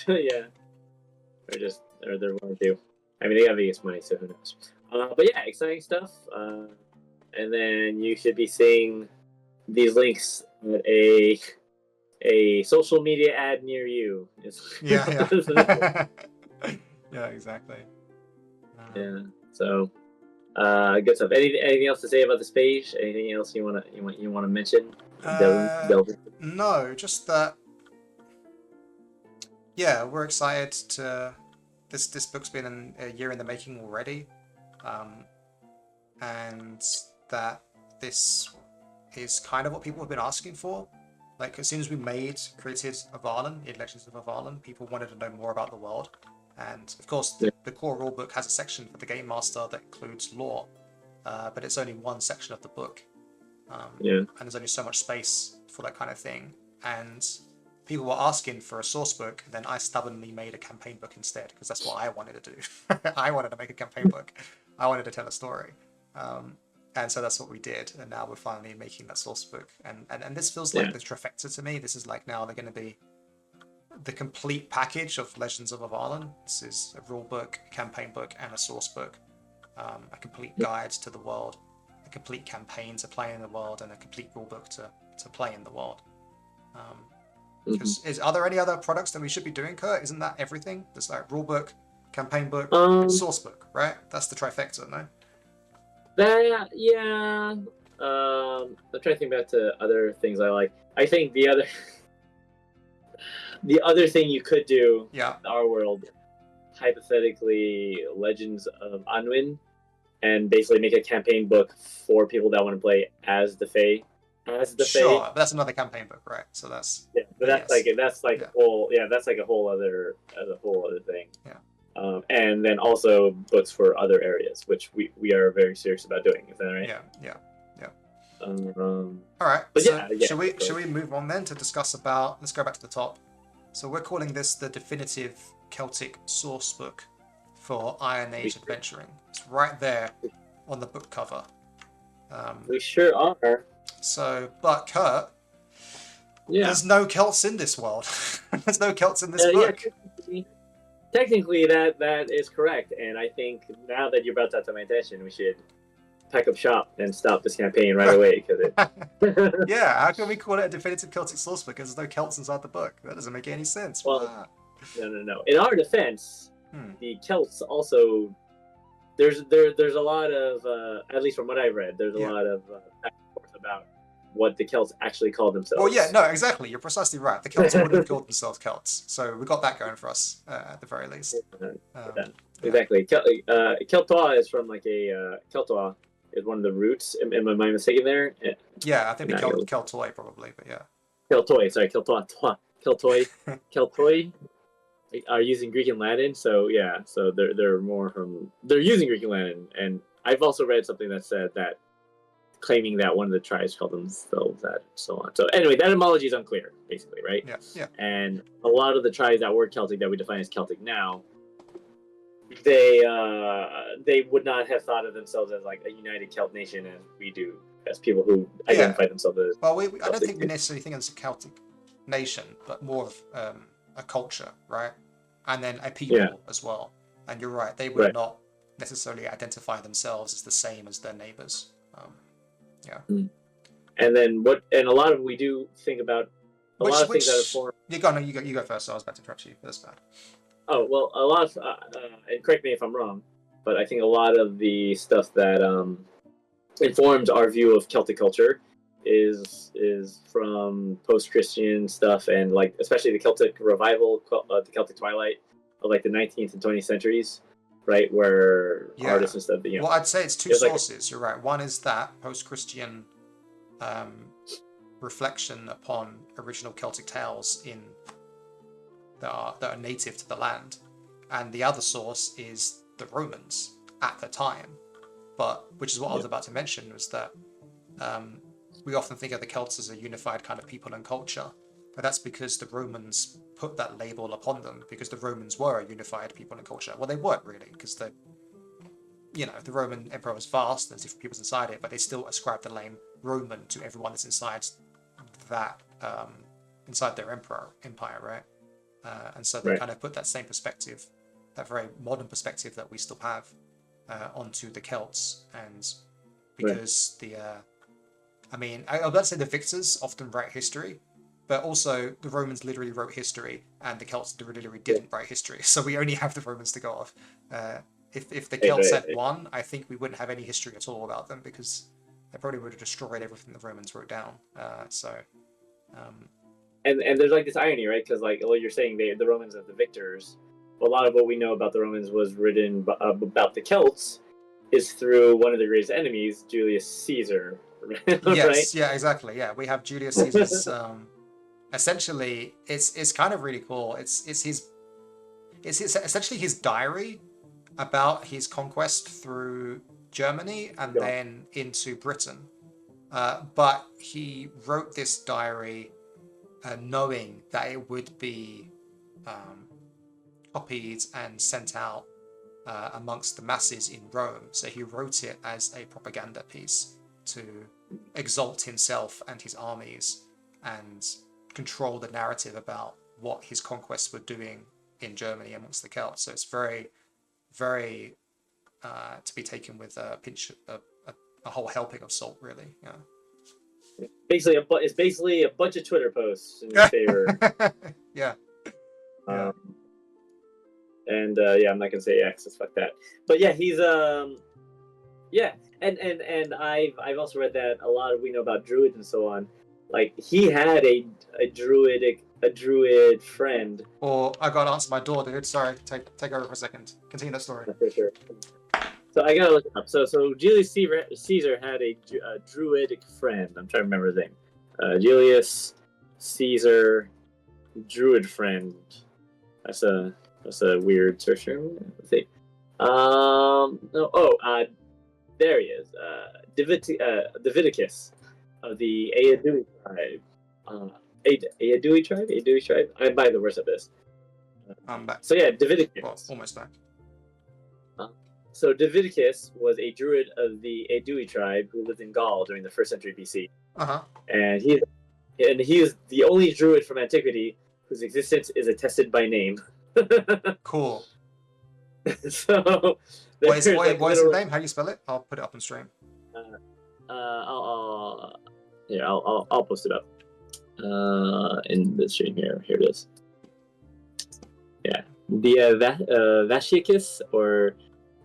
Yeah. Or they're willing to. I mean, they got Vegas money, so who knows? But yeah, exciting stuff. And then you should be seeing these links at a social media ad near you. Yeah. Yeah, exactly. Yeah. So, good stuff. Anything else to say about this page? Anything else you wanna mention? Delvin? No, just that. Yeah, we're excited to. This book's been a year in the making already, and that this is kind of what people have been asking for. Like as soon as we created Avallen in Legends of Avallen, people wanted to know more about the world, and of course the core rulebook has a section for the game master that includes lore, but it's only one section of the book, and there's only so much space for that kind of thing. And people were asking for a source book, then I stubbornly made a campaign book instead, because that's what I wanted to do. I wanted to make a campaign book. I wanted to tell a story. And so that's what we did, and now we're finally making that source book. And this feels like the trifecta to me. This is like now they're going to be the complete package of Legends of Avallen. This is a rule book, campaign book, and a source book. A complete guide to the world, a complete campaign to play in the world, and a complete rule book to play in the world. Are there any other products that we should be doing, Kurt? Isn't that everything? There's like rulebook, campaign book, and source book, right? That's the trifecta, no? Yeah. I'm trying to think back to other things I like. I think the other thing you could do in our world, hypothetically, Legends of Anwin, and basically make a campaign book for people that want to play as the Fae. Sure, but that's another campaign book, right? So that's that's like a whole other thing. Yeah. And then also books for other areas, which we are very serious about doing. Is that right? Yeah. All right. But so should we move on then to discuss about? Let's go back to the top. So we're calling this the definitive Celtic source book for Iron Age adventuring. It's right there on the book cover. We sure are. So, but Kurt, there's no Celts in this world. There's no Celts in this book. Yeah, technically, that is correct, and I think now that you're brought that to my attention, we should pack up shop and stop this campaign right away. Yeah, how can we call it a definitive Celtic source book? Because there's no Celts inside the book. That doesn't make any sense. Well, no. In our defense, the Celts also there's a lot of at least from what I've read, there's a lot of back and forth about what the Celts actually called themselves. Well, yeah, no, exactly. You're precisely right. The Celts wouldn't have called themselves Celts, so we got that going for us at the very least. Exactly. Keltois is from like a Keltois is one of the roots. Am I mistaken there? Yeah, I think we called Keltoi probably, but yeah. Keltoi are using Greek and Latin, so they're using Greek and Latin, and I've also read something that said that claiming that one of the tribes called themselves that, and so on. So anyway, that etymology is unclear, basically, right? Yeah. And a lot of the tribes that were Celtic that we define as Celtic now, they would not have thought of themselves as like a united Celt nation as we do, as people who identify themselves as. Well, I don't think we necessarily think of it as a Celtic nation, but more of a culture, right? And then a people as well. And you're right, they would not necessarily identify themselves as the same as their neighbors. And then and a lot of we do think about a lot of things that are formed. You go, no, you go first. So I was about to interrupt you. That's bad. Oh well, a lot of and correct me if I'm wrong, but I think a lot of the stuff that informed our view of Celtic culture is from post-Christian stuff, and like especially the Celtic revival, the Celtic Twilight of like the 19th and 20th centuries, right, where artists and stuff. Well, I'd say it's two sources. You're right. One is that post-Christian reflection upon original Celtic tales that are native to the land, and the other source is the Romans at the time. But which is what I was about to mention, was that we often think of the Celts as a unified kind of people and culture, but that's because the Romans put that label upon them, because the Romans were a unified people and culture. Well, they weren't really, because the Roman Empire was vast, there's different peoples inside it, but they still ascribed the name Roman to everyone that's inside that inside their empire, right? And so they kind of put that same perspective, that very modern perspective that we still have, onto the Celts. And because I mean, I was about to say the victors often write history, but also the Romans literally wrote history, and the Celts literally didn't write history. So we only have the Romans to go off. If the Celts had won, I think we wouldn't have any history at all about them, because they probably would have destroyed everything the Romans wrote down. And there's like this irony, right? Because like what you're saying, the Romans are the victors. A lot of what we know about the Romans was written about the Celts is through one of their greatest enemies, Julius Caesar. Yes, right? Yeah, exactly. Yeah, we have Julius Caesar's. Essentially, it's kind of really cool. It's essentially his diary about his conquest through Germany and then into Britain. But he wrote this diary knowing that it would be copied and sent out amongst the masses in Rome. So he wrote it as a propaganda piece to exalt himself and his armies and control the narrative about what his conquests were doing in Germany amongst the Celts. So it's very, very to be taken with a pinch, a whole helping of salt, really. Yeah. It's basically a bunch of Twitter posts in his favor. Yeah. And I'm not gonna say X. Fuck that. But yeah, he's and I've also read that a lot of we know about druids and so on. Like he had a druid friend. Or I gotta answer my door, dude. Sorry, take over for a second. Continue that story. For sure. So I gotta look it up. So Julius Caesar had a druidic friend. I'm trying to remember his name. Julius Caesar, druid friend. That's a weird search term. Let's see. There he is. Davidicus of the Aedui tribe. Aedui tribe? I'm by the worst of this. I'm back. So yeah, Davidicus. Well, almost back. So Davidicus was a druid of the Aedui tribe who lived in Gaul during the 1st century BC. And he is the only druid from antiquity whose existence is attested by name. Cool. So what is his name? How do you spell it? I'll put it up on stream. I'll post it up in the stream here. Here it is. Yeah, Vaciacus or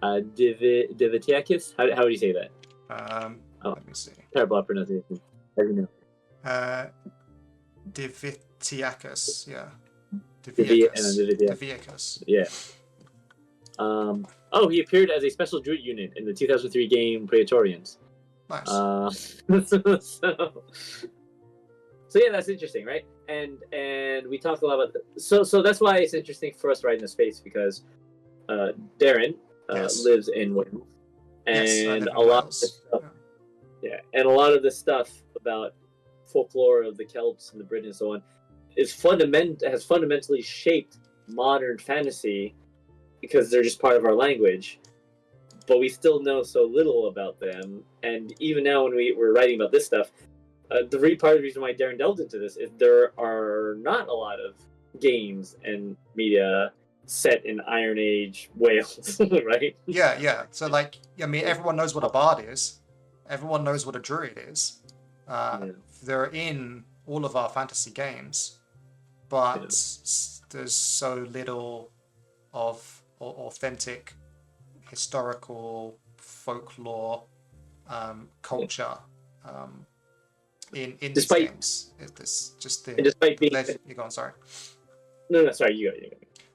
Divitiacus. How would you say that? Let me see. Terrible at pronunciation. How do you know? Divitiacus. Yeah. Divitiacus. Yeah. He appeared as a special druid unit in the 2003 game Praetorians. Nice. So yeah, that's interesting, right? And we talk a lot about so that's why it's interesting for us to write in the space, because Darren lives in Wales, and a lot of this stuff, and a lot of the stuff about folklore of the Celts and the Britons and so on has fundamentally shaped modern fantasy, because they're just part of our language, but we still know so little about them. And even now when we're writing about this stuff, part of the reason why Darren delved into this is there are not a lot of games and media set in Iron Age Wales, right? Yeah. So like, I mean, everyone knows what a bard is. Everyone knows what a druid is. They're in all of our fantasy games, but there's so little of authentic historical folklore culture in these games. It's just the legend. You go on, sorry. No, sorry, you go.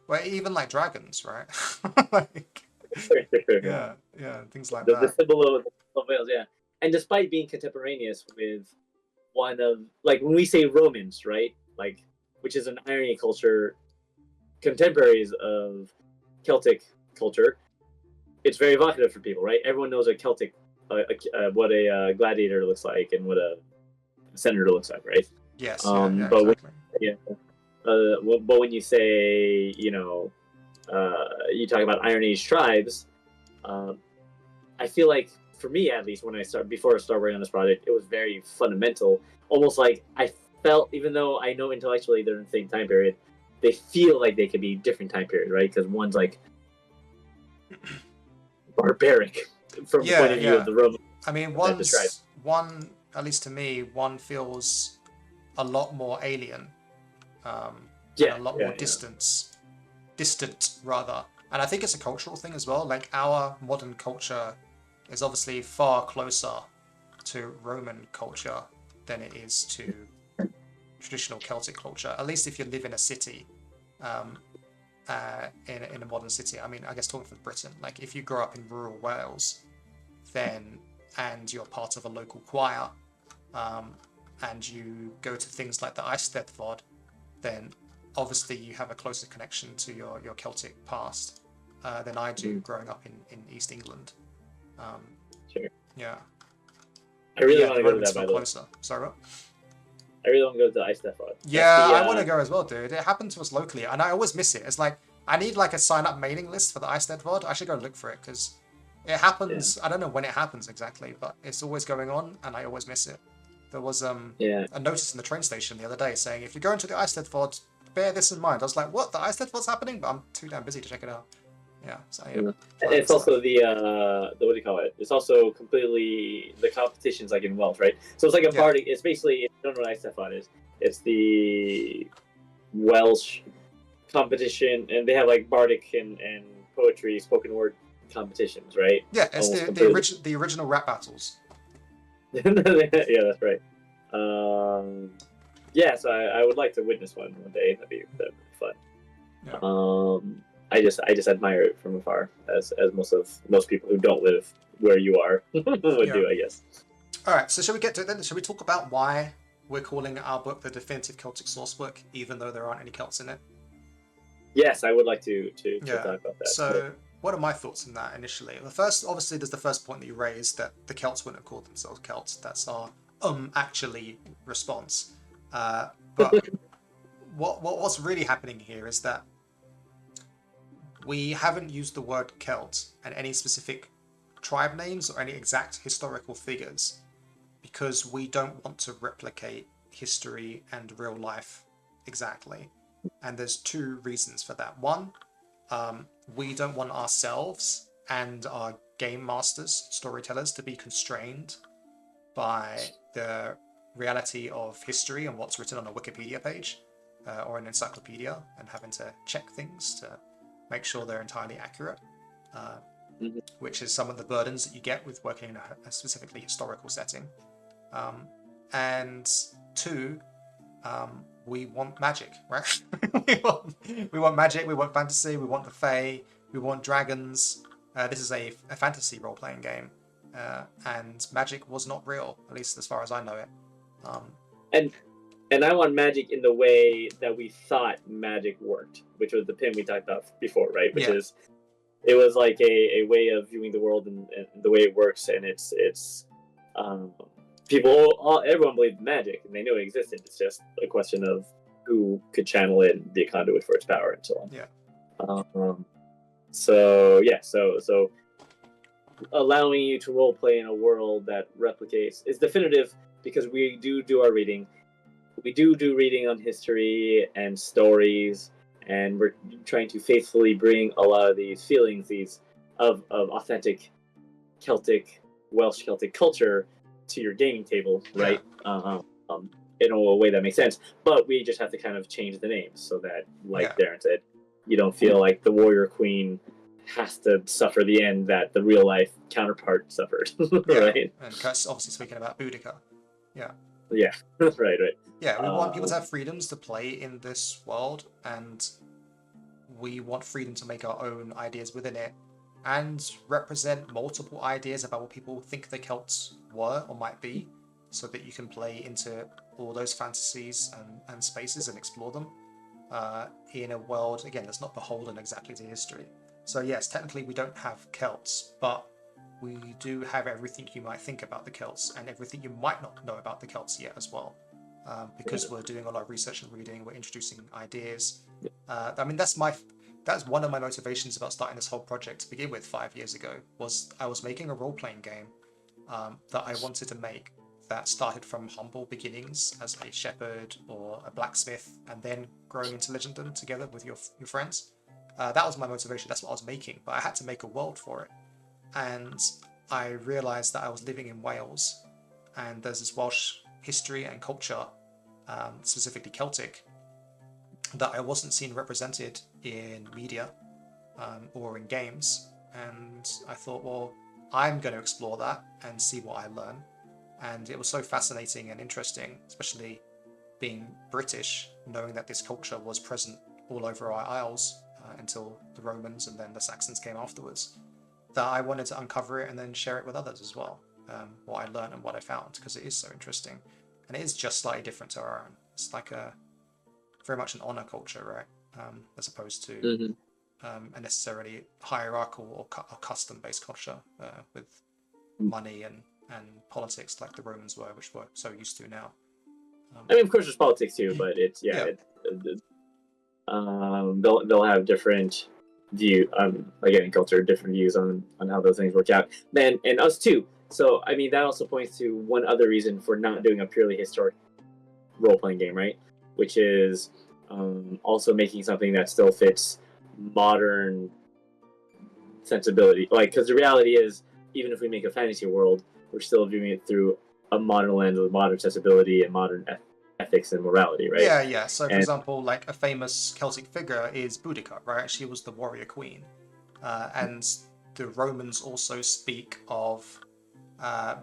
Well, even like dragons, right? Yeah, things like the that. symbol of Wales, yeah. And despite being contemporaneous with one of, like, when we say Romans, right? Like, which is an irony culture, contemporaries of Celtic culture, it's very evocative for people, right? Everyone knows a Celtic, what a gladiator looks like and what a senator looks like, right? Yes, but exactly. But when you say, you talk about Iron Age tribes, I feel like, for me at least, before I started working on this project, it was very fundamental. Almost like I felt, even though I know intellectually they're in the same time period, they feel like they could be different time period, right? Because one's like barbaric from the point of view of the Roman. I mean, one, at least to me, one feels a lot more alien, and a lot more distant rather. And I think it's a cultural thing as well. Like, our modern culture is obviously far closer to Roman culture than it is to traditional Celtic culture. At least if you live in a city, in a modern city. I mean, I guess talking for Britain, like if you grow up in rural Wales, and you're part of a local choir, and you go to things like the Eisteddfod, then obviously you have a closer connection to your Celtic past than I do growing up in East England. Sure. Yeah. I really want to go to that, by the way. Closer. Sorry, what? I really want to go to the Eisteddfod. Yeah, I want to go as well, dude. It happened to us locally, and I always miss it. It's like, I need like a sign-up mailing list for the Eisteddfod. I should go look for it, because it happens. I don't know when it happens exactly, but it's always going on, and I always miss it. There was a notice in the train station the other day saying, if you're going to the Eisteddfod, bear this in mind. I was like, what? The Eisteddfod's happening? But I'm too damn busy to check it out. Yeah. So, and it's also the what do you call it? It's also completely, the competition's like in Welsh, right? So it's like a bardic. It's basically, if you don't know what Eisteddfod is, it's the Welsh competition, and they have like bardic and poetry, spoken word competitions, right? Yeah, it's the original rap battles. Yeah, that's right. So I would like to witness one day. That'd be fun. Yeah. I just admire it from afar, as most people who don't live where you are would do, I guess. All right, so shall we get to it then? Shall we talk about why we're calling our book the Definitive Celtic Sourcebook, even though there aren't any Celts in it? Yes, I would like to talk about that. So, what are my thoughts on that initially? The first, obviously, there's the first point that you raised, that the Celts wouldn't have called themselves Celts. That's our actually response. But what's really happening here is that we haven't used the word Celt and any specific tribe names or any exact historical figures, because we don't want to replicate history and real life exactly. And there's two reasons for that. One, we don't want ourselves and our game masters, storytellers, to be constrained by the reality of history and what's written on a Wikipedia page or an encyclopedia, and having to check things to make sure they're entirely accurate, which is some of the burdens that you get with working in a specifically historical setting. And two, we want magic, right? we want magic, we want fantasy, we want the Fae, we want dragons. This is a fantasy role-playing game, and magic was not real, at least as far as I know it. And I want magic in the way that we thought magic worked, which was the pin we talked about before, right? Which is, it was like a way of viewing the world and the way it works, and it's everyone believed in magic and they knew it existed. It's just a question of who could channel it and be a conduit for its power and so on. Yeah. So allowing you to role play in a world that replicates is definitive, because we do our reading. We do reading on history and stories, and we're trying to faithfully bring a lot of these feelings, of authentic Celtic, Welsh Celtic culture to your gaming table, right? in a way that makes sense. But we just have to kind of change the names so that, like Darren said, you don't feel like the warrior queen has to suffer the end that the real life counterpart suffered. Right? And Kurt's obviously speaking about Boudica. Yeah. Yeah. Right. Yeah, we want people to have freedoms to play in this world, and we want freedom to make our own ideas within it and represent multiple ideas about what people think the Celts were or might be, so that you can play into all those fantasies and spaces and explore them in a world, again, that's not beholden exactly to history. So yes, technically we don't have Celts, but we do have everything you might think about the Celts and everything you might not know about the Celts yet as well. Because we're doing a lot of research and reading, we're introducing ideas. I mean, that's one of my motivations about starting this whole project to begin with 5 years ago, was I was making a role-playing game that I wanted to make that started from humble beginnings as a shepherd or a blacksmith, and then growing into legendom together with your friends. That was my motivation, that's what I was making, but I had to make a world for it. And I realised that I was living in Wales, and there's this Welsh history and culture, specifically Celtic, that I wasn't seeing represented in media or in games. And I thought, well, I'm going to explore that and see what I learn. And it was so fascinating and interesting, especially being British, knowing that this culture was present all over our isles until the Romans and then the Saxons came afterwards, that I wanted to uncover it and then share it with others as well, what I learned and what I found, because it is so interesting. And it is just slightly different to our own. It's like very much an honor culture, right? As opposed to a necessarily hierarchical or custom-based culture with money and politics like the Romans were, which we're so used to now. I mean, of course, there's politics too, but it's they'll have different view. Again, in culture, different views on how those things work out. And us too. So I mean, that also points to one other reason for not doing a purely historic role-playing game, right? Which is also making something that still fits modern sensibility. Like, because the reality is, even if we make a fantasy world, we're still viewing it through a modern lens with modern sensibility and modern ethics and morality, right? Yeah. So, for example, like a famous Celtic figure is Boudica, right? She was the warrior queen. And the Romans also speak of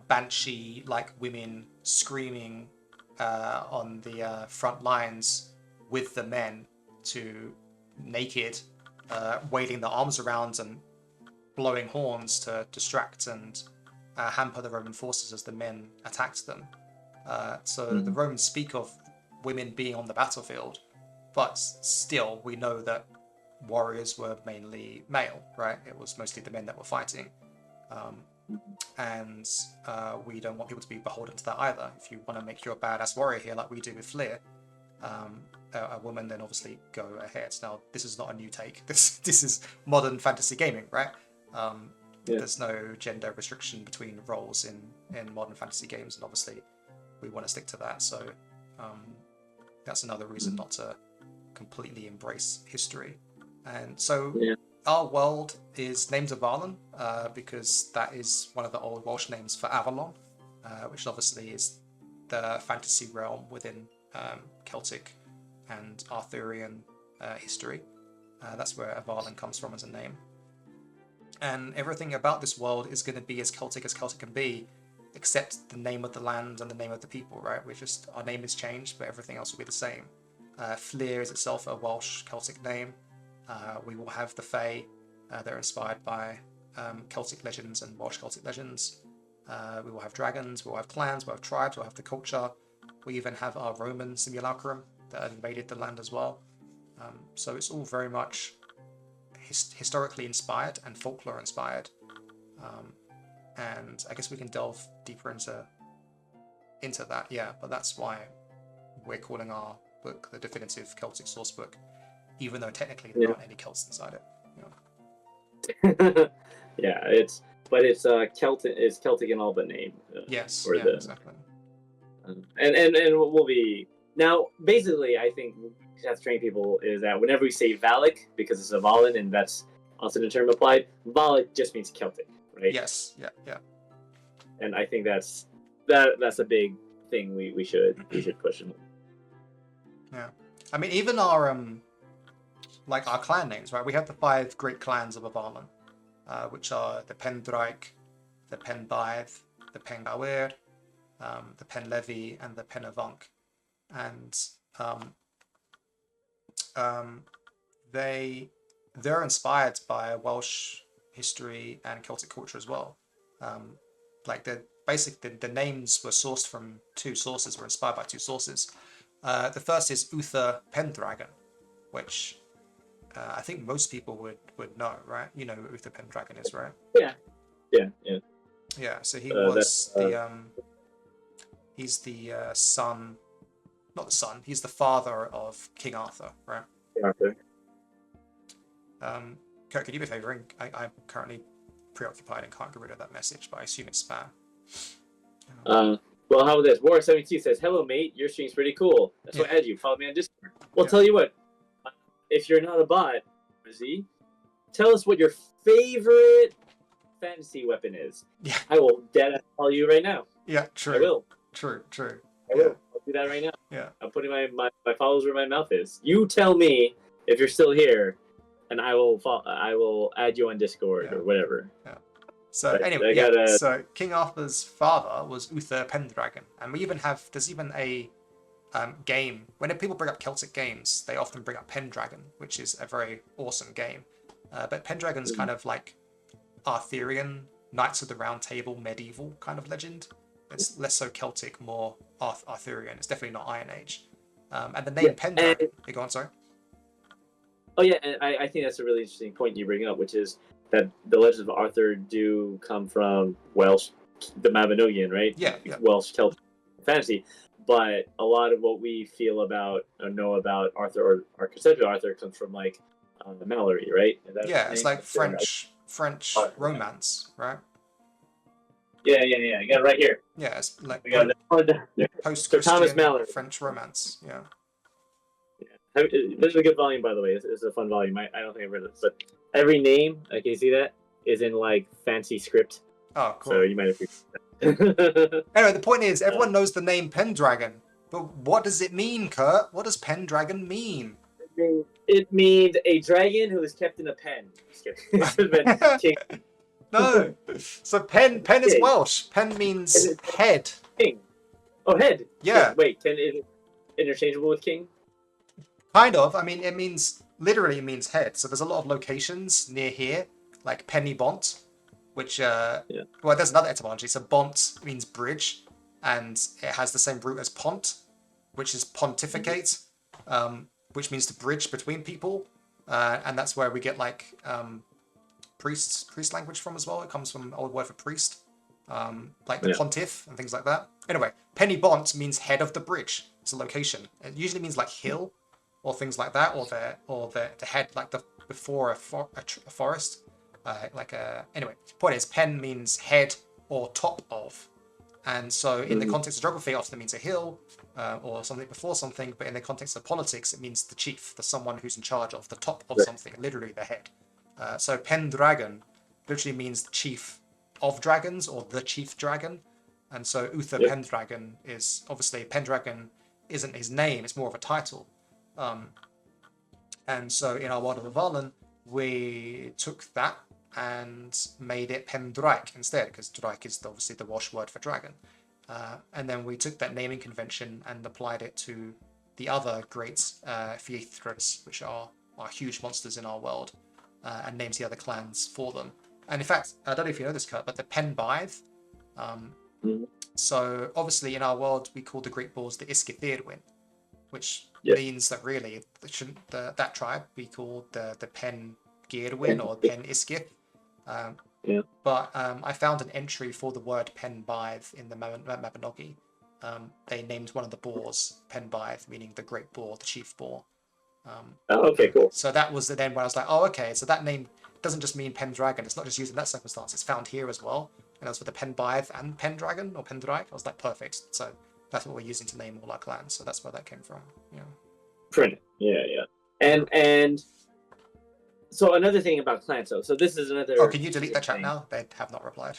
banshee-like women screaming on the front lines with the men, to naked, waving their arms around and blowing horns to distract and hamper the Roman forces as the men attacked them. So the Romans speak of women being on the battlefield, but still we know that warriors were mainly male, right? It was mostly the men that were fighting. And we don't want people to be beholden to that either. If you want to make your badass warrior here, like we do with Fleer, a woman, then obviously go ahead. Now, this is not a new take. This is modern fantasy gaming, right? There's no gender restriction between roles in modern fantasy games, and obviously we want to stick to that. So that's another reason not to completely embrace history. And so our world is named Avallen because that is one of the old Welsh names for Avallen, which obviously is the fantasy realm within Celtic and Arthurian history. That's where Avallen comes from as a name. And everything about this world is going to be as Celtic can be, except the name of the land and the name of the people, right? Our name is changed, but everything else will be the same. Fleer is itself a Welsh Celtic name. We will have the Fae. They're inspired by Celtic legends and Welsh Celtic legends. We will have dragons, we'll have clans, we'll have tribes, we'll have the culture. We even have our Roman simulacrum that invaded the land as well. So it's all very much historically inspired and folklore inspired. And I guess we can delve deeper into that, but that's why we're calling our book the Definitive Celtic Sourcebook, even though technically there aren't any Celts inside it. It's Celtic. It's Celtic in all but name. Exactly. And we'll be now. Basically, I think we have to train people is that whenever we say Valak, because it's a Avallen, and that's also the term applied, Valak just means Celtic, right? Yes. Yeah. And I think that's a big thing we should push. Yeah, I mean, even our like our clan names, right? We have the 5 great clans of Avallen, which are the Pendraig, the Penbaith, the Pengawer, the Penlevi, and the Penavunk, and they're inspired by Welsh history and Celtic culture as well. Like the names were sourced from 2 sources, were inspired by 2 sources. The first is Uther Pendragon, which I think most people would know, right? You know who Uther Pendragon is, right? Yeah. Yeah, so he was he's the son, not the son, he's the father of King Arthur, right? Arthur. Kurt, could you be favoring? I'm currently preoccupied and can't get rid of that message, but I assume it's spam. Well, how about this? War72 says, "Hello, mate. Your stream's pretty cool. That's what I add you. Follow me on Discord." Well, tell you what. If you're not a bot, Z, tell us what your favorite fantasy weapon is. Yeah. I will dead tell you right now. Yeah, true. I will. True. I will. I'll do that right now. Yeah. I'm putting my followers where my mouth is. You tell me if you're still here, and I will add you on Discord or whatever. Yeah. So anyway, so King Arthur's father was Uther Pendragon, and there's even a game. When people bring up Celtic games, they often bring up Pendragon, which is a very awesome game. But Pendragon's kind of like Arthurian, Knights of the Round Table, medieval kind of legend. It's less so Celtic, more Arthurian. It's definitely not Iron Age. And the name Pendragon. Go on, sorry. Oh yeah, and I think that's a really interesting point you bring up, which is that the legends of Arthur do come from Welsh, the Mabinogion, right? Yeah. Welsh Celtic fantasy. But a lot of what we feel about or know about Arthur or our conception of Arthur comes from like Mallory, right? It's like French romance, right? Yeah. I got it right here. Yeah, it's like post-Christian Thomas Mallory. French romance. Yeah. This is a good volume, by the way. This is a fun volume. I don't think I've read this, but every name, can you see that, is in like fancy script. Oh, cool. So you might appreciate that. Anyway, the point is, everyone knows the name Pendragon, but what does it mean, Kurt? What does Pendragon mean? It means a dragon who is kept in a pen. No. So pen is Welsh. Pen means head. King. Oh, head. Yeah. Wait, is it interchangeable with king? Kind of. I mean, literally it means head. So there's a lot of locations near here, like Pennybont, which, well, there's another etymology. So Bont means bridge, and it has the same root as pont, which is pontificate, which means to bridge between people. And that's where we get like priest language from as well. It comes from an old word for priest, like the pontiff and things like that. Anyway, Pennybont means head of the bridge. It's a location. It usually means like hill or things like that, or the head, like before a forest. Anyway, point is, pen means head or top of, and so in the context of geography, often it means a hill or something before something. But in the context of politics, it means the chief, the someone who's in charge of, the top of something, literally the head. So Pendragon literally means chief of dragons or the chief dragon, and so Uther Pendragon is obviously Pendragon isn't his name; it's more of a title. And so in our world of Avallen, we took that and made it Pendraig instead, because Draig is obviously the Welsh word for dragon. And then we took that naming convention and applied it to the other great Faeseekers, which are huge monsters in our world, and names the other clans for them. And in fact, I don't know if you know this, Kurt, but the Penbaith. So obviously in our world, we call the Great Boars the Iskithirwin, which means that really that tribe be called the Pen Geirwin or Pen Iskith. But I found an entry for the word Penbaith in the Mabinogi. They named one of the boars Penbaith, meaning the Great Boar, the chief boar. Okay, cool. So that was then when I was like, oh, okay, so that name doesn't just mean Pendragon. It's not just used in that circumstance. It's found here as well. And that's for the Penbaith and Pendragon or Pendraig. I was like, perfect. So that's what we're using to name all our clans. So that's where that came from. Print. Yeah. And so another thing about clans. So this is another. Oh, can you delete that chat now? They have not replied.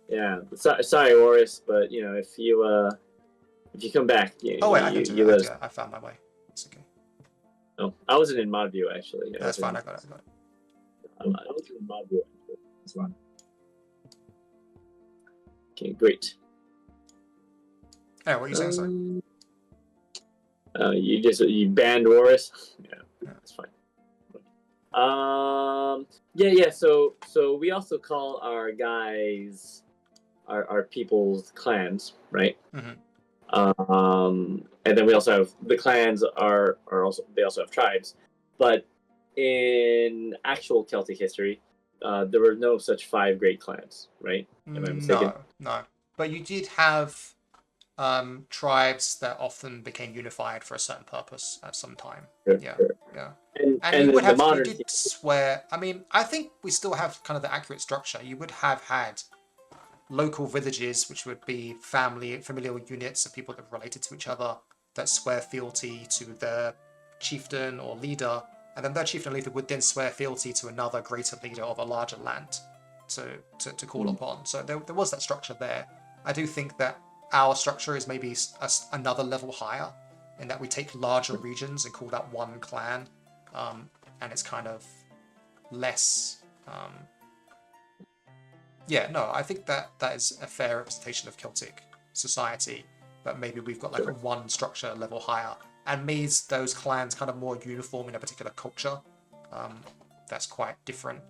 Yeah. Sorry, Horace, but you know, if you come back, Oh wait, I can do you it. let us. Yeah, I found my way. It's okay. Oh, I wasn't in mod view actually. That's fine. I got it. I wasn't in mod view. That's fine. Okay, great. Hey, what are you saying, sorry? You banned Horace. Yeah, that's fine. Yeah. So we also call our guys our people's clans, right? And then we also have the clans are also they also have tribes, but in actual Celtic history, there were no such 5 great clans, right? Am I mistaken? No. But you did have tribes that often became unified for a certain purpose at some time. Sure, Yeah, sure. yeah. And you would the have, you modern did swear. I mean, I think we still have kind of the accurate structure. You would have had local villages, which would be familial units of people that are related to each other that swear fealty to their chieftain or leader, and then their chieftain or leader would then swear fealty to another greater leader of a larger land to call upon. So there was that structure there. I do think that our structure is maybe another level higher in that we take larger regions and call that one clan, and it's kind of less. Yeah, no, I think that is a fair representation of Celtic society, but maybe we've got like a one structure level higher, and makes those clans kind of more uniform in a particular culture. That's quite different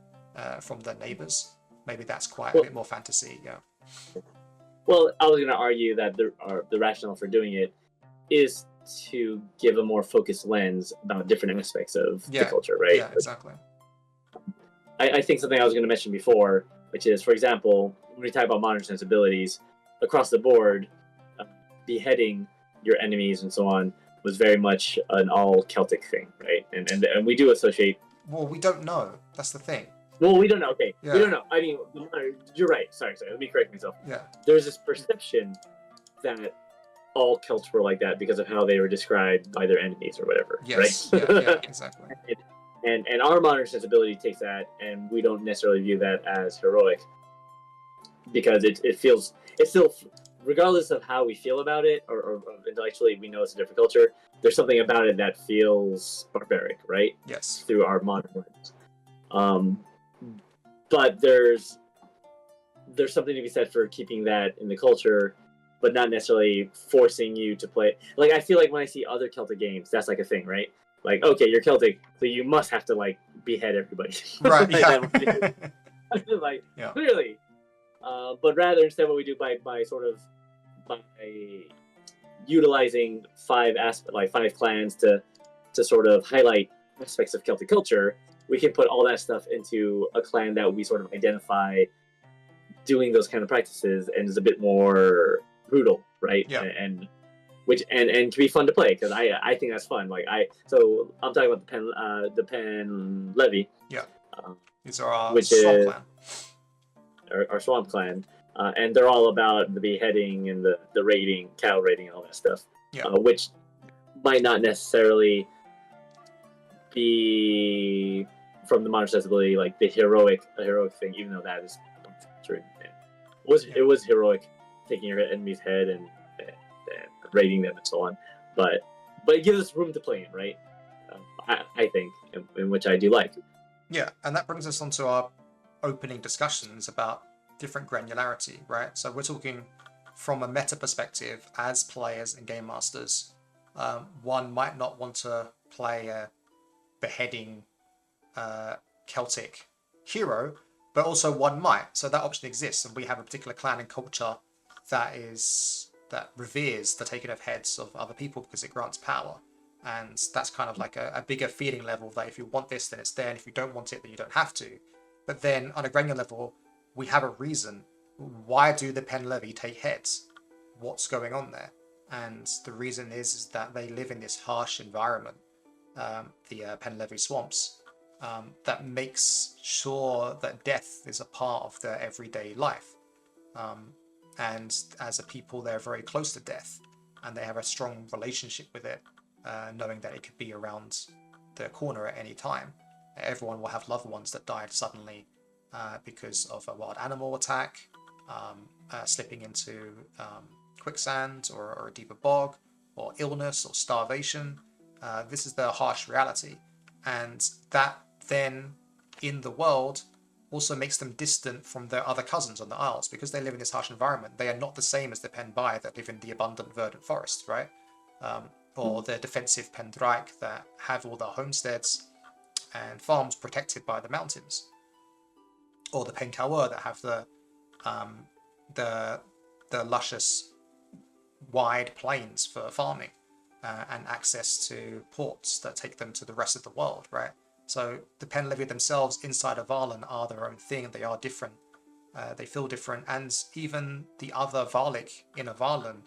from the neighbors. Maybe that's quite a bit more fantasy. Yeah. Well, I was going to argue that the rationale for doing it is to give a more focused lens about different aspects of the culture, right? Yeah, exactly. I think something I was going to mention before, which is, for example, when we talk about modern sensibilities, across the board, beheading your enemies and so on was very much an all Celtic thing, right? And we do associate. Well, we don't know. That's the thing. Well, we don't know. Okay, yeah. We don't know. I mean, you're right. Sorry. Let me correct myself. Yeah. There's this perception that all Celts were like that because of how they were described by their enemies or whatever. Yes. Right? Yeah, exactly. And our modern sensibility takes that, and we don't necessarily view that as heroic because it's still, regardless of how we feel about it or intellectually, we know it's a different culture. There's something about it that feels barbaric, right? Yes. Through our modern lens. But there's something to be said for keeping that in the culture, but not necessarily forcing you to play. Like, I feel like when I see other Celtic games, that's like a thing, right? Like, okay, you're Celtic, so you must have to like behead everybody. Right. Yeah. Like, yeah. Clearly. But rather, instead, what we do by utilizing 5 clans to sort of highlight aspects of Celtic culture, we can put all that stuff into a clan that we sort of identify doing those kind of practices and is a bit more brutal, right? Yeah. And can be fun to play because I think that's fun. Like I'm talking about the Pen Levy. Yeah. These are our swamp clan. Our swamp clan, and they're all about the beheading and the raiding, cattle raiding, and all that stuff. Yeah. Which might not necessarily be from the modern sensibility like a heroic thing, even though that is true. It was heroic taking your enemy's head and raiding them and so on, but it gives us room to play in, right? I think, in which I do like. Yeah, and that brings us on to our opening discussions about different granularity, right? So we're talking from a meta perspective as players and game masters. One might not want to play a beheading Celtic hero, but also one might. So that option exists, and we have a particular clan and culture that reveres the taking of heads of other people because it grants power. And that's kind of like a bigger feeling level that if you want this, then it's there, and if you don't want it, then you don't have to. But then on a granular level, we have a reason. Why do the Pen Levy take heads? What's going on there? And the reason is that they live in this harsh environment, the Pen Levy swamps, that makes sure that death is a part of their everyday life. And as a people, they're very close to death, and they have a strong relationship with it, knowing that it could be around the corner at any time. Everyone will have loved ones that died suddenly because of a wild animal attack, slipping into quicksand or a deeper bog, or illness or starvation. This is their harsh reality. And that then in the world also makes them distant from their other cousins on the Isles, because they live in this harsh environment. They are not the same as the Penbai that live in the abundant verdant forest, right? Or the defensive Pendraic that have all their homesteads and farms protected by the mountains, or the Penkawa that have the luscious wide plains for farming, and access to ports that take them to the rest of the world, right? So the Penlevi themselves inside Avallen are their own thing. They are different. They feel different, and even the other Varlic in Avallen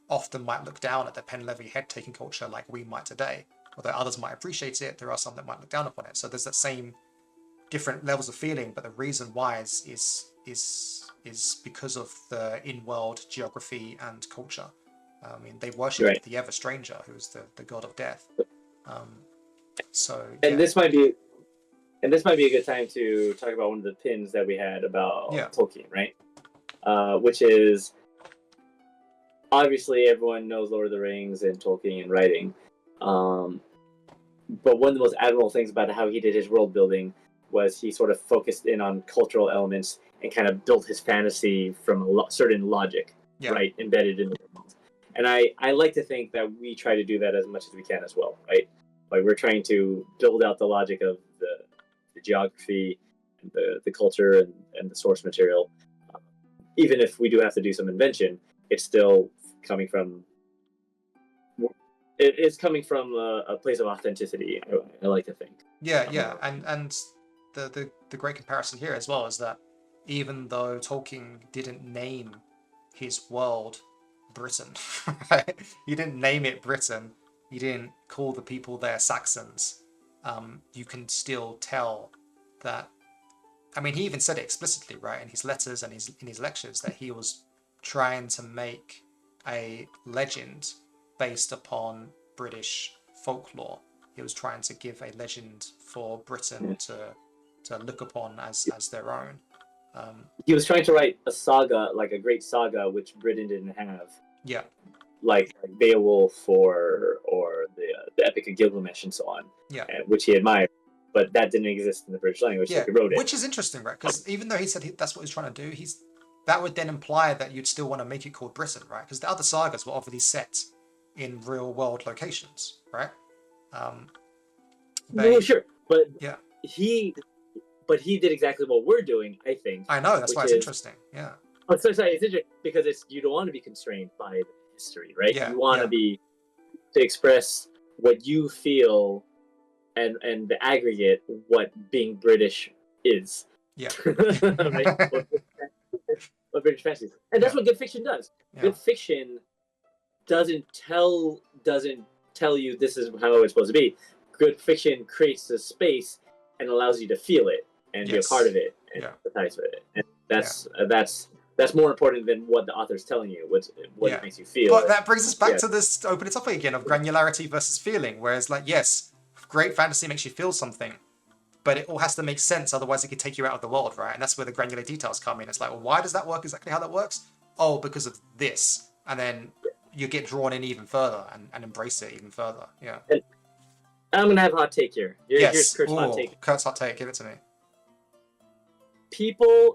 often might look down at the Penlevi head-taking culture like we might today. Although others might appreciate it, there are some that might look down upon it. So there's that same different levels of feeling, but the reason why is because of the in-world geography and culture. I mean, they worship the Ever Stranger, who is the god of death. This might be a good time to talk about one of the pins that we had about Tolkien, right? Which is, obviously everyone knows Lord of the Rings and Tolkien and writing, but one of the most admirable things about how he did his world building was he sort of focused in on cultural elements and kind of built his fantasy from a certain logic, right, embedded in the world. And I like to think that we try to do that as much as we can as well, right? Like, we're trying to build out the logic of the geography, and the culture, and the source material. Even if we do have to do some invention, it's still coming from a place of authenticity. I like to think. Yeah, and the great comparison here as well is that even though Tolkien didn't name his world Britain, right? He didn't name it Britain. He didn't call the people there Saxons. You can still tell that. I mean, he even said it explicitly, right, in his letters and in his lectures, that he was trying to make a legend based upon British folklore. He was trying to give a legend for Britain to look upon as their own. He was trying to write a saga, like a great saga, which Britain didn't have. Yeah. Like Beowulf or the Epic of Gilgamesh and so on. Yeah. Which he admired, but that didn't exist in the British language, so he wrote it. Which is interesting, right? Because even though he said that's what he's trying to do, that would then imply that you'd still want to make it called Britain, right? Because the other sagas were obviously set in real world locations, right? No, sure, but he did exactly what we're doing, I think. I know, that's why it's interesting. Yeah. Oh, sorry, it's interesting because you don't want to be constrained by the history, right? Yeah, you want to express what you feel and the aggregate what being British is. Yeah. Right? What British fantasy is. And that's what good fiction does. Yeah. Good fiction doesn't tell you this is how it's supposed to be. Good fiction creates a space and allows you to feel it and be a part of it and empathize with it. And that's more important than what the author's telling you, what it makes you feel. But that brings us back to this opening topic again of granularity versus feeling, whereas, like, yes, great fantasy makes you feel something, but it all has to make sense, otherwise it could take you out of the world, right? And that's where the granular details come in. It's like, well, why does that work exactly how that works? Oh, because of this. And then you get drawn in even further and embrace it even further. Yeah. And I'm going to have a hot take here. Here's Kurt's hot take. Kurt's hot take, give it to me.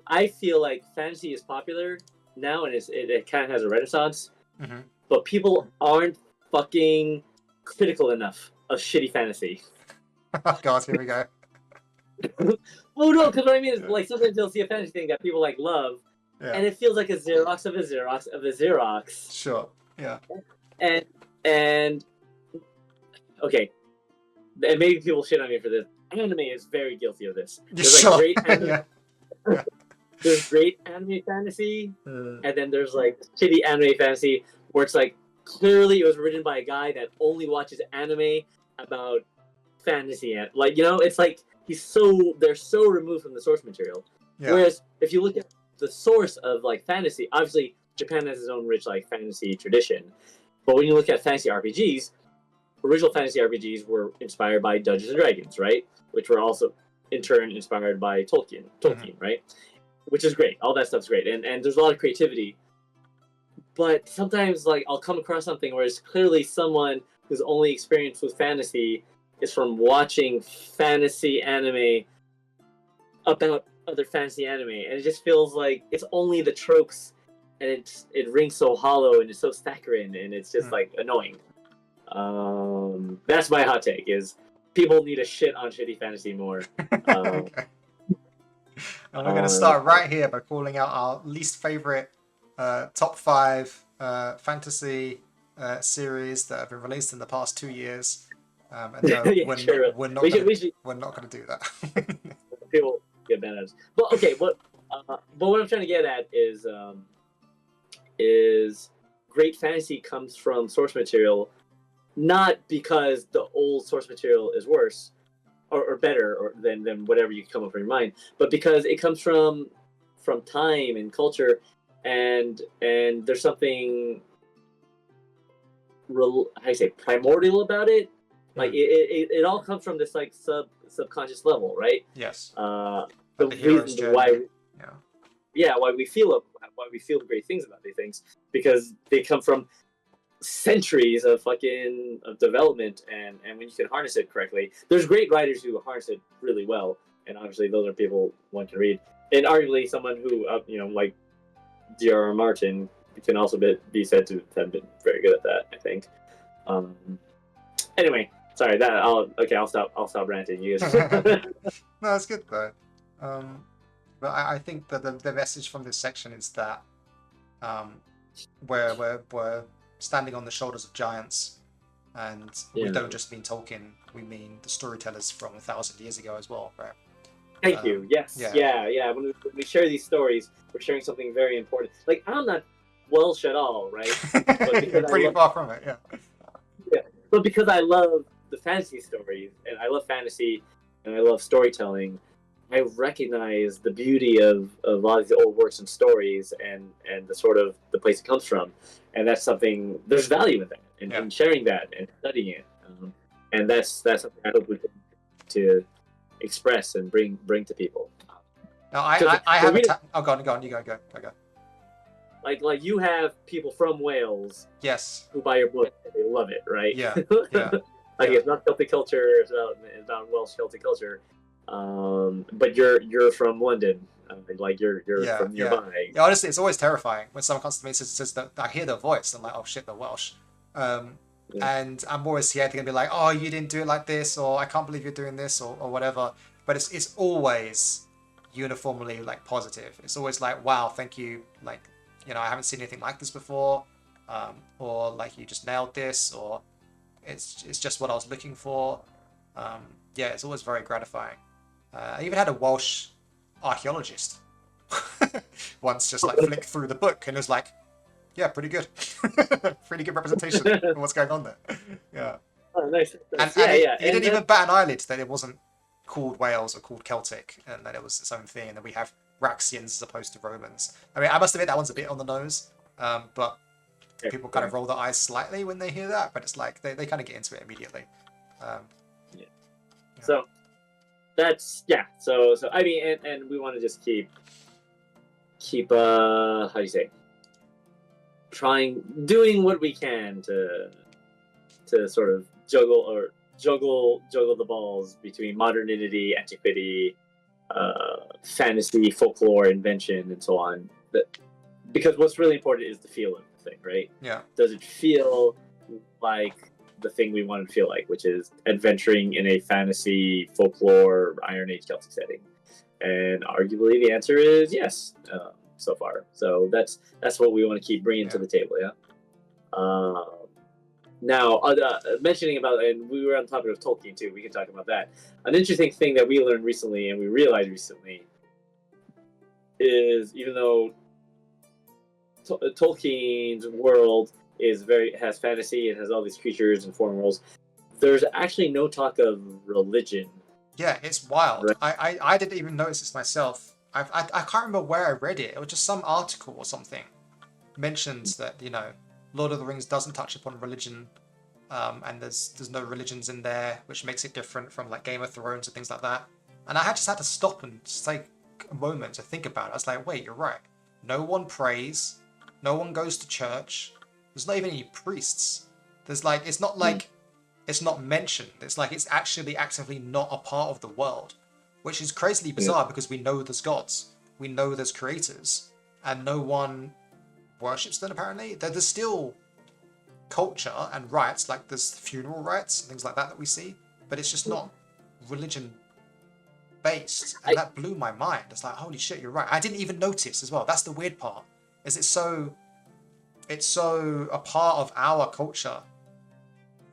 I feel like fantasy is popular now, and it kind of has a renaissance, but people aren't fucking critical enough of shitty fantasy. Oh god, here we go. Oh no, because what I mean is, like, sometimes you'll see a fantasy thing that people like love, and it feels like a Xerox of a Xerox of a Xerox. Sure. Yeah. And okay, and maybe people shit on me for this. Anime is very guilty of this. There's like great anime. There's great anime fantasy, and then there's like shitty anime fantasy where it's like clearly it was written by a guy that only watches anime about fantasy, and like, you know, it's like they're so removed from the source material. Whereas if you look at the source of like fantasy, obviously Japan has its own rich like fantasy tradition, but when you look at fantasy RPGs, original fantasy RPGs were inspired by Dungeons and Dragons, right? Which were also in turn inspired by Tolkien, right? which is great. All that stuff's great, and there's a lot of creativity. But sometimes, like, I'll come across something where it's clearly someone whose only experience with fantasy is from watching fantasy anime about other fantasy anime, and it just feels like it's only the tropes, and it rings so hollow and it's so saccharine, and it's just like annoying. That's my hot take: is people need to shit on shitty fantasy more. Okay. And we're going to start right here by calling out our least favorite top 5 fantasy series that have been released in the past 2 years. And no, we're not going to do that. People get mad at us. But okay, but what I'm trying to get at is great fantasy comes from source material, not because the old source material is worse or better than whatever you come up in your mind, but because it comes from time and culture, and there's something how do you say, primordial about it. Like it all comes from this like subconscious level, right? Yes. The reason why we feel great things about these things, because they come from centuries of development, and when you can harness it correctly, there's great writers who harness it really well, and obviously those are people one can read. And arguably someone who like D.R.R. Martin can also be said to have been very good at that, I think. Anyway, sorry, I'll stop ranting. You guys. No, it's good though. But I think that the message from this section is that we're standing on the shoulders of giants, and we don't just mean Tolkien, we mean the storytellers from 1,000 years ago as well, right? Thank you. Yes. Yeah. When we share these stories, we're sharing something very important. Like, I'm not Welsh at all, right? But you're pretty far from it, yeah. Yeah, but because I love the fantasy stories, and I love fantasy, and I love storytelling, I recognize the beauty of a lot of the old works and stories, and the sort of the place it comes from, and that's something. There's value in that, in sharing that and studying it, and that's something I hope we can to express and bring to people. No, I have go on. You go. Like you have people from Wales, yes, who buy your book and they love it, right? Yeah. It's not Celtic culture. It's not Welsh Celtic culture. But you're from London, like you're from nearby. Yeah, honestly, it's always terrifying when someone comes to me and says that I hear their voice. I'm like, oh shit, they're Welsh. And I'm always scared they're gonna be like, oh, you didn't do it like this, or I can't believe you're doing this, or whatever. But it's always uniformly like positive. It's always like, wow, thank you, like, I haven't seen anything like this before, or like you just nailed this, or it's just what I was looking for. It's always very gratifying. I even had a Welsh archaeologist once just like flick through the book and was like, yeah, pretty good. Pretty good representation of what's going on there. Yeah. Oh, nice. And he didn't even bat an eyelid that it wasn't called Wales or called Celtic, and that it was its own thing, and that we have Raxians as opposed to Romans. I mean, I must admit that one's a bit on the nose, but people kind of roll their eyes slightly when they hear that, but it's like they kind of get into it immediately. So that's So I mean, and we want to just keep how do you say, doing what we can to sort of juggle the balls between modernity, antiquity, fantasy, folklore, invention, and so on. Because what's really important is the feel of the thing, right? Yeah. Does it feel like the thing we want to feel like, which is adventuring in a fantasy, folklore, Iron Age Celtic setting? And arguably the answer is yes, so far. So that's what we want to keep bringing to the table, Now, mentioning about, and we were on the topic of Tolkien too, we can talk about that. An interesting thing that we learned recently, and we realized recently, is even though Tolkien's world has fantasy, it has all these creatures and form worlds, there's actually no talk of religion. Yeah, it's wild. Right. I didn't even notice this myself. I can't remember where I read it. It was just some article or something mentions that Lord of the Rings doesn't touch upon religion, and there's no religions in there, which makes it different from like Game of Thrones and things like that. And I just had to stop and say, a moment to think about it. I was like, wait, you're right. No one prays. No one goes to church. There's not even any priests. There's like, it's not like it's not mentioned. It's like it's actually actively not a part of the world, which is crazily bizarre because we know there's gods. We know there's creators, and no one worships them apparently. There's still culture and rites, like there's funeral rites and things like that we see, but it's just not religion based, and that blew my mind. It's like, holy shit, you're right. I didn't even notice as well. That's the weird part. Is it's so a part of our culture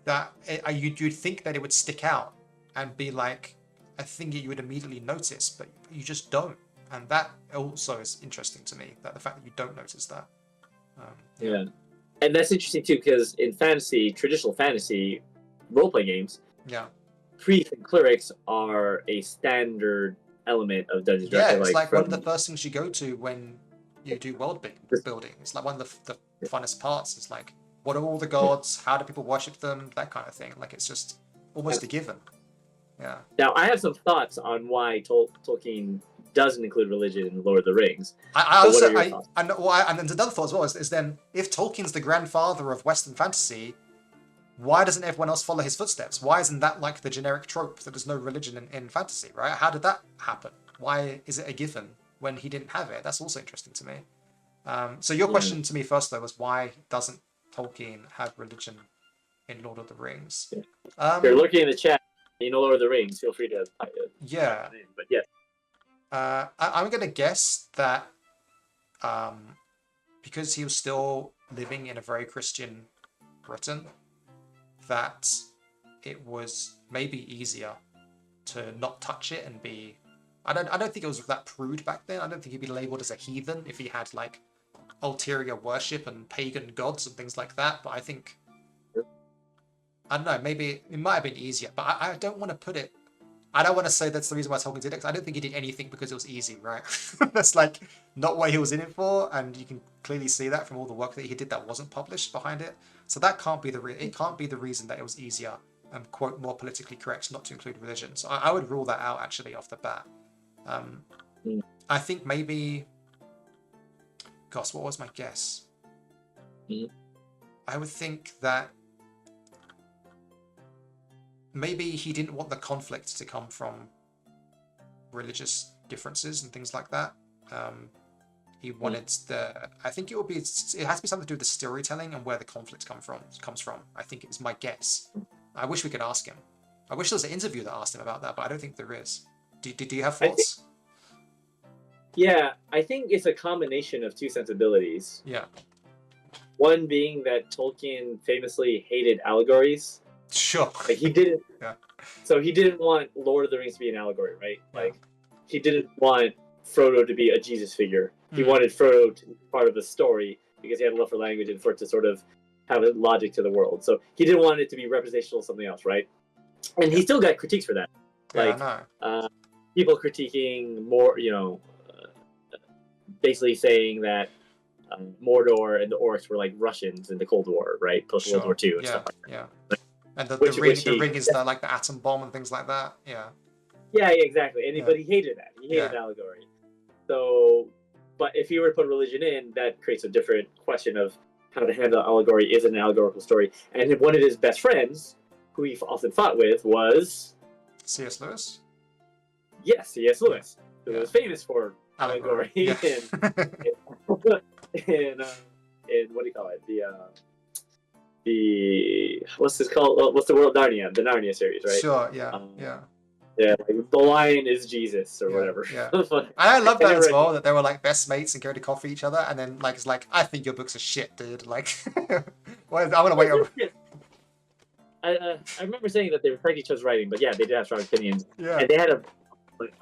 that you'd think that it would stick out and be like a thing that you would immediately notice, but you just don't. And that also is interesting to me, that the fact that you don't notice that. Yeah. And that's interesting too, because in fantasy, traditional fantasy role-playing games, priests and clerics are a standard element of Dungeons and Dragons. Yeah, it's like one of the first things you go to when you do world building. It's like one of the funnest parts. It's like, what are all the gods? How do people worship them? That kind of thing. Like, it's just almost a given. Yeah. Now, I have some thoughts on why Tolkien doesn't include religion in Lord of the Rings. And then another thought as well is then, if Tolkien's the grandfather of Western fantasy, why doesn't everyone else follow his footsteps? Why isn't that like the generic trope that there's no religion in fantasy, right? How did that happen? Why is it a given when he didn't have it? That's also interesting to me. So your question to me first, though, was why doesn't Tolkien have religion in Lord of the Rings? If you're looking in the chat, you know Lord of the Rings, feel free to type it. Yeah. But yeah. I'm going to guess that because he was still living in a very Christian Britain, that it was maybe easier to not touch it and be... I don't think it was that prude back then. I don't think he'd be labelled as a heathen if he had like ulterior worship and pagan gods and things like that. But I think... I don't know, maybe it might have been easier, but I don't want to put it... I don't want to say that's the reason why Tolkien did it, because I don't think he did anything because it was easy, right? That's like not what he was in it for, and you can clearly see that from all the work that he did that wasn't published behind it. So that can't be it can't be the reason that it was easier and quote more politically correct not to include religion. So I would rule that out actually off the bat. I think maybe, gosh, what was my guess? I would think that maybe he didn't want the conflict to come from religious differences and things like that. He wanted I think it has to be something to do with the storytelling and where the conflict comes from. I think it's my guess. I wish we could ask him. I wish there was an interview that asked him about that, but I don't think there is. Do you have thoughts? I think it's a combination of two sensibilities. Yeah. One being that Tolkien famously hated allegories. Sure. Like he didn't. So he didn't want Lord of the Rings to be an allegory, right? Like he didn't want Frodo to be a Jesus figure. He wanted Frodo to be part of the story because he had a love for language and for it to sort of have a logic to the world. So he didn't want it to be representational of something else, right? And he still got critiques for that. People critiquing more, basically saying that Mordor and the orcs were like Russians in the Cold War, right? Post World War II and stuff like that. Yeah. And the ring is like the atom bomb and things like that. Yeah. Yeah, exactly. But he hated that. He hated allegory. So, but if you were to put religion in, that creates a different question of how to handle allegory. Is it an allegorical story? And one of his best friends, who he often fought with, was C.S. Lewis. Yes, C.S. Lewis, who was famous for allegory in what do you call it? The what's this called? What's the world? Narnia, the Narnia series, right? Sure. Yeah. Yeah, like the lion is Jesus or whatever. Yeah. And I love that as well, that they were like best mates and go to coffee each other, and then like it's like, I think your books are shit, dude. Like, well, I'm gonna wait over. I remember saying that they respect each other's writing, but yeah, they did have strong opinions. Yeah. And they had a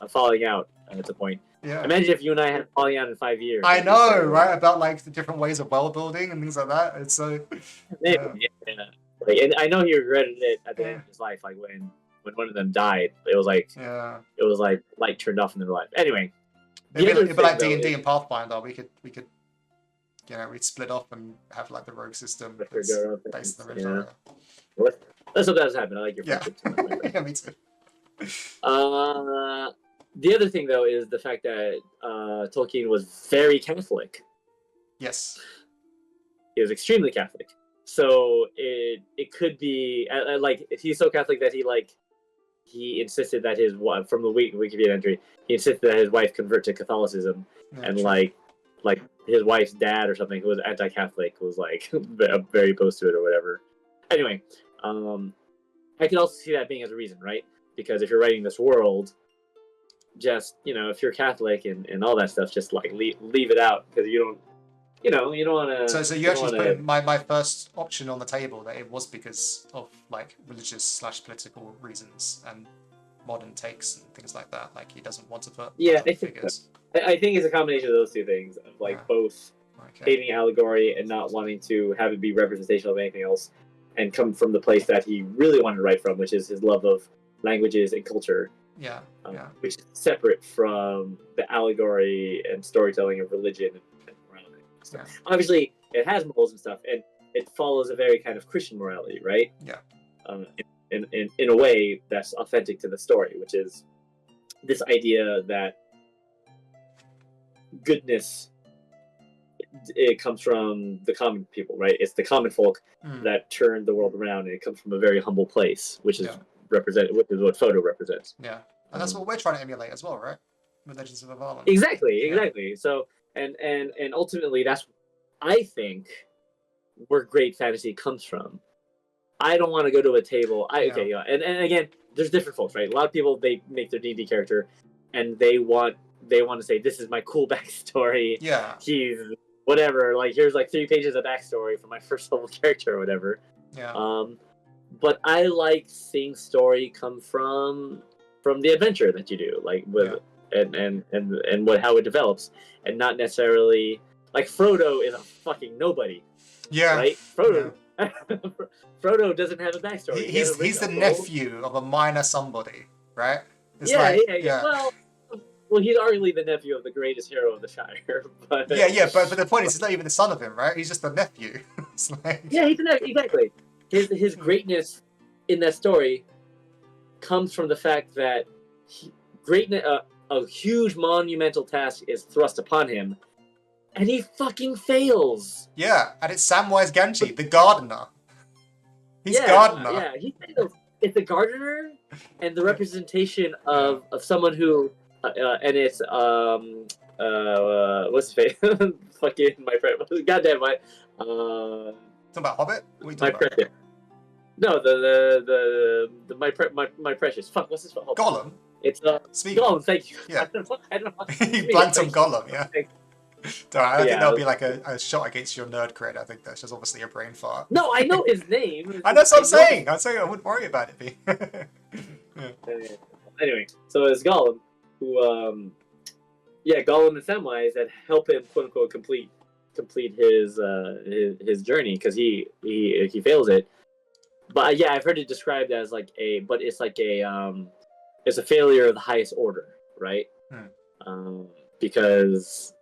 falling out at the point. Yeah. Imagine if you and I had a falling out in 5 years. I know, right? About like the different ways of world building and things like that. It's so. And I know he regretted it at the end of his life, like when one of them died. It was like light turned off in their life. Anyway, it'd be like D&D and Pathfinder. We could we'd split off and have like the rogue system based on the original. Let's hope that doesn't happen. I like your friendship. Yeah, me too. The other thing, though, is the fact that Tolkien was very Catholic. Yes. He was extremely Catholic. So it could be like he's so Catholic that he insisted that his wife, from the Wikipedia entry, he insisted that his wife convert to Catholicism, and true. like his wife's dad or something who was anti-Catholic was like very opposed to it or whatever. Anyway, I can also see that being as a reason, right? Because if you're writing this world, just if you're Catholic and all that stuff, just like leave it out because you don't want to. So you actually put my first option on the table that it was because of like religious / political reasons and modern takes and things like that. Like he doesn't want to put figures. I think it's a combination of those two things, of like both hating allegory and not wanting to have it be representational of anything else, and come from the place that he really wanted to write from, which is his love of languages and culture. Yeah. Which is separate from the allegory and storytelling of religion. Yeah. Obviously, it has morals and stuff, and it follows a very kind of Christian morality, right? Yeah. In a way that's authentic to the story, which is this idea that goodness it comes from the common people, right? It's the common folk that turned the world around, and it comes from a very humble place, which is represented, which is what Photo represents. Yeah, and that's what we're trying to emulate as well, right? With Legends of Avallen. Exactly. So. And ultimately, that's, I think, where great fantasy comes from. I don't want to go to a table. And again, there's different folks, right? A lot of people, they make their D&D character, and they want to say, this is my cool backstory. Yeah. He's whatever. Like here's like 3 pages of backstory for my first level character or whatever. Yeah. But I like seeing story come from the adventure that you do, like with. Yeah. And how it develops, and not necessarily like Frodo is a fucking nobody. Yeah. Right? Frodo. Yeah. Frodo doesn't have a backstory. He's the nephew of a minor somebody, right? It's yeah. Well, he's arguably the nephew of the greatest hero of the Shire. But but the point is, he's not even the son of him, right? He's just the nephew. It's like... Yeah, he's the nephew. Exactly. His greatness in that story comes from the fact that a huge monumental task is thrust upon him, and he fucking fails. Yeah, and it's Samwise Gamgee, the gardener. He's gardener. Yeah, he fails. It's the gardener and the representation of someone who, and it's what's his face? Fucking my friend. Goddamn my. Talking about Hobbit? What are you talking about? Precious. No, the my precious. Fuck, what's his name? Gollum. It's Gollum, thank you. Yeah. I don't know. He blanked on Gollum, yeah. I think that'll be like a shot against your nerd cred. I think that's just obviously a brain fart. No, I know his name. I know what I'm saying. I'm saying I wouldn't worry about it. Anyway, so it's Gollum, who Gollum and Samwise that help him quote unquote complete his journey, because he fails it. But I've heard it described as like it's a failure of the highest order, right? Because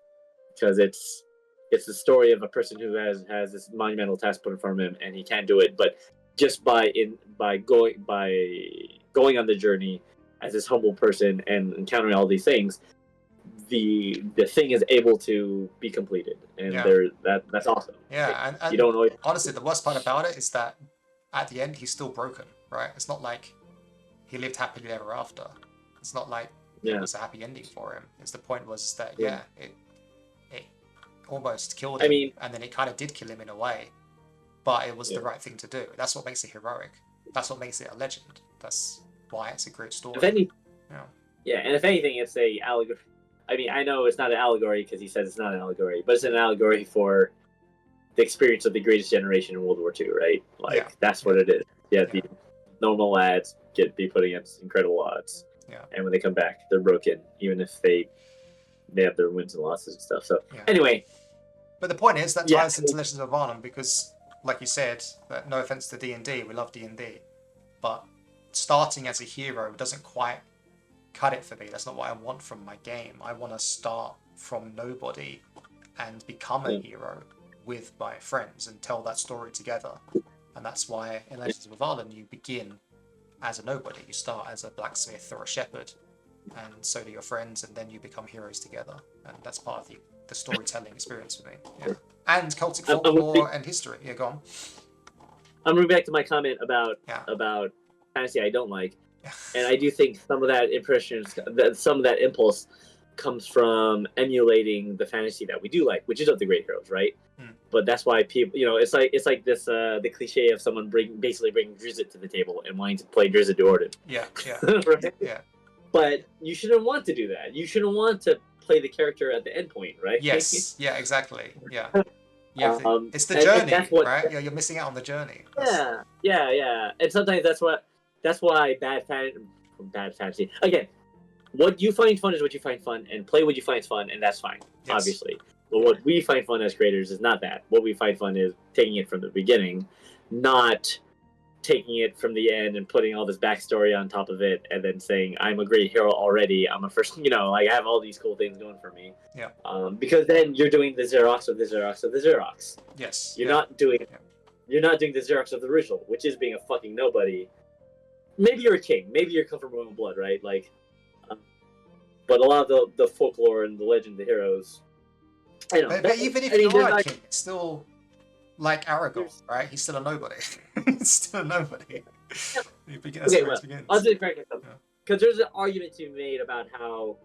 it's the story of a person who has this monumental task put in front of him, and he can't do it. But just by going on the journey as this humble person and encountering all these things, the thing is able to be completed, and that's awesome. Yeah, and you don't always... honestly, the worst part about it is that at the end he's still broken, right? It's not like he lived happily ever after. It's not like it was a happy ending for him. The point was that it almost killed him. I mean, and then it kind of did kill him in a way, but it was the right thing to do. That's what makes it heroic. That's what makes it a legend. That's why it's a great story. And if anything, it's a allegory. I mean, I know it's not an allegory because he says it's not an allegory, but it's an allegory for the experience of the greatest generation in World War II, right? That's what it is. The normal lads be put against incredible odds. Yeah. And when they come back, they're broken, even if they have their wins and losses and stuff. So anyway. But the point is that ties into Legends of Avallen because, like you said, that no offense to D&D, we love D&D, but starting as a hero doesn't quite cut it for me. That's not what I want from my game. I want to start from nobody and become a hero with my friends and tell that story together. And that's why in Legends of Avallen you begin as a nobody. You start as a blacksmith or a shepherd, and so do your friends, and then you become heroes together, and that's part of the storytelling experience for me. Yeah, and Celtic folklore and history. Yeah, go on. I'm moving back to my comment about Yeah. fantasy I don't like, and I do think some of that some of that impulse comes from emulating the fantasy that we do like, which is of the great heroes, right? But that's why people, it's like this the cliche of someone basically bringing Drizzt to the table and wanting to play Drizzt Do'Urden. Yeah. Right? Yeah. But you shouldn't want to do that. You shouldn't want to play the character at the end point, right? Yes. Yeah. Exactly. Yeah. It's the and journey, that's what, right? You're missing out on the journey. Yeah. And sometimes that's why bad fantasy. Again, what you find fun is what you find fun, and play what you find fun, and that's fine, obviously. But what we find fun as creators is not that. What we find fun is taking it from the beginning, not taking it from the end and putting all this backstory on top of it, and then saying, I'm a great hero already. I'm a first, I have all these cool things going for me. Yeah. Because then you're doing the Xerox of the Xerox of the Xerox. Yes. You're not doing the Xerox of the original, which is being a fucking nobody. Maybe you're a king. Maybe you're come from royal blood, right? Like, but a lot of the folklore and the legend, the heroes. I know. But even if you are a king, it's still like Aragorn, right? He's still a nobody. He's still a nobody. I'll just correct myself. Because there's an argument to be made about how,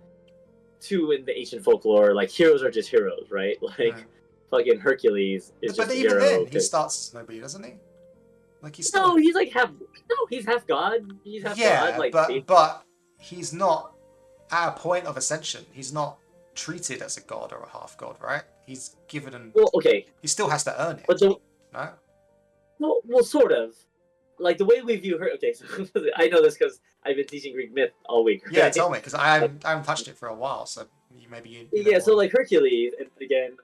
too, in the ancient folklore, like, heroes are just heroes, right? Like, fucking Hercules is just a hero. But even then, he starts as nobody, doesn't he? Like, he's still... No, he's like half... No, he's half god. He's half god. Like, but he's not at a point of ascension. He's not treated as a god or a half god, right? He's given an... Well, okay. He still has to earn it. But no? Well, sort of. Like, the way we view her... Okay, so I know this because I've been teaching Greek myth all week. Right? Yeah, tell me, because I haven't touched it for a while, so maybe you know yeah, so, like, Hercules, and again,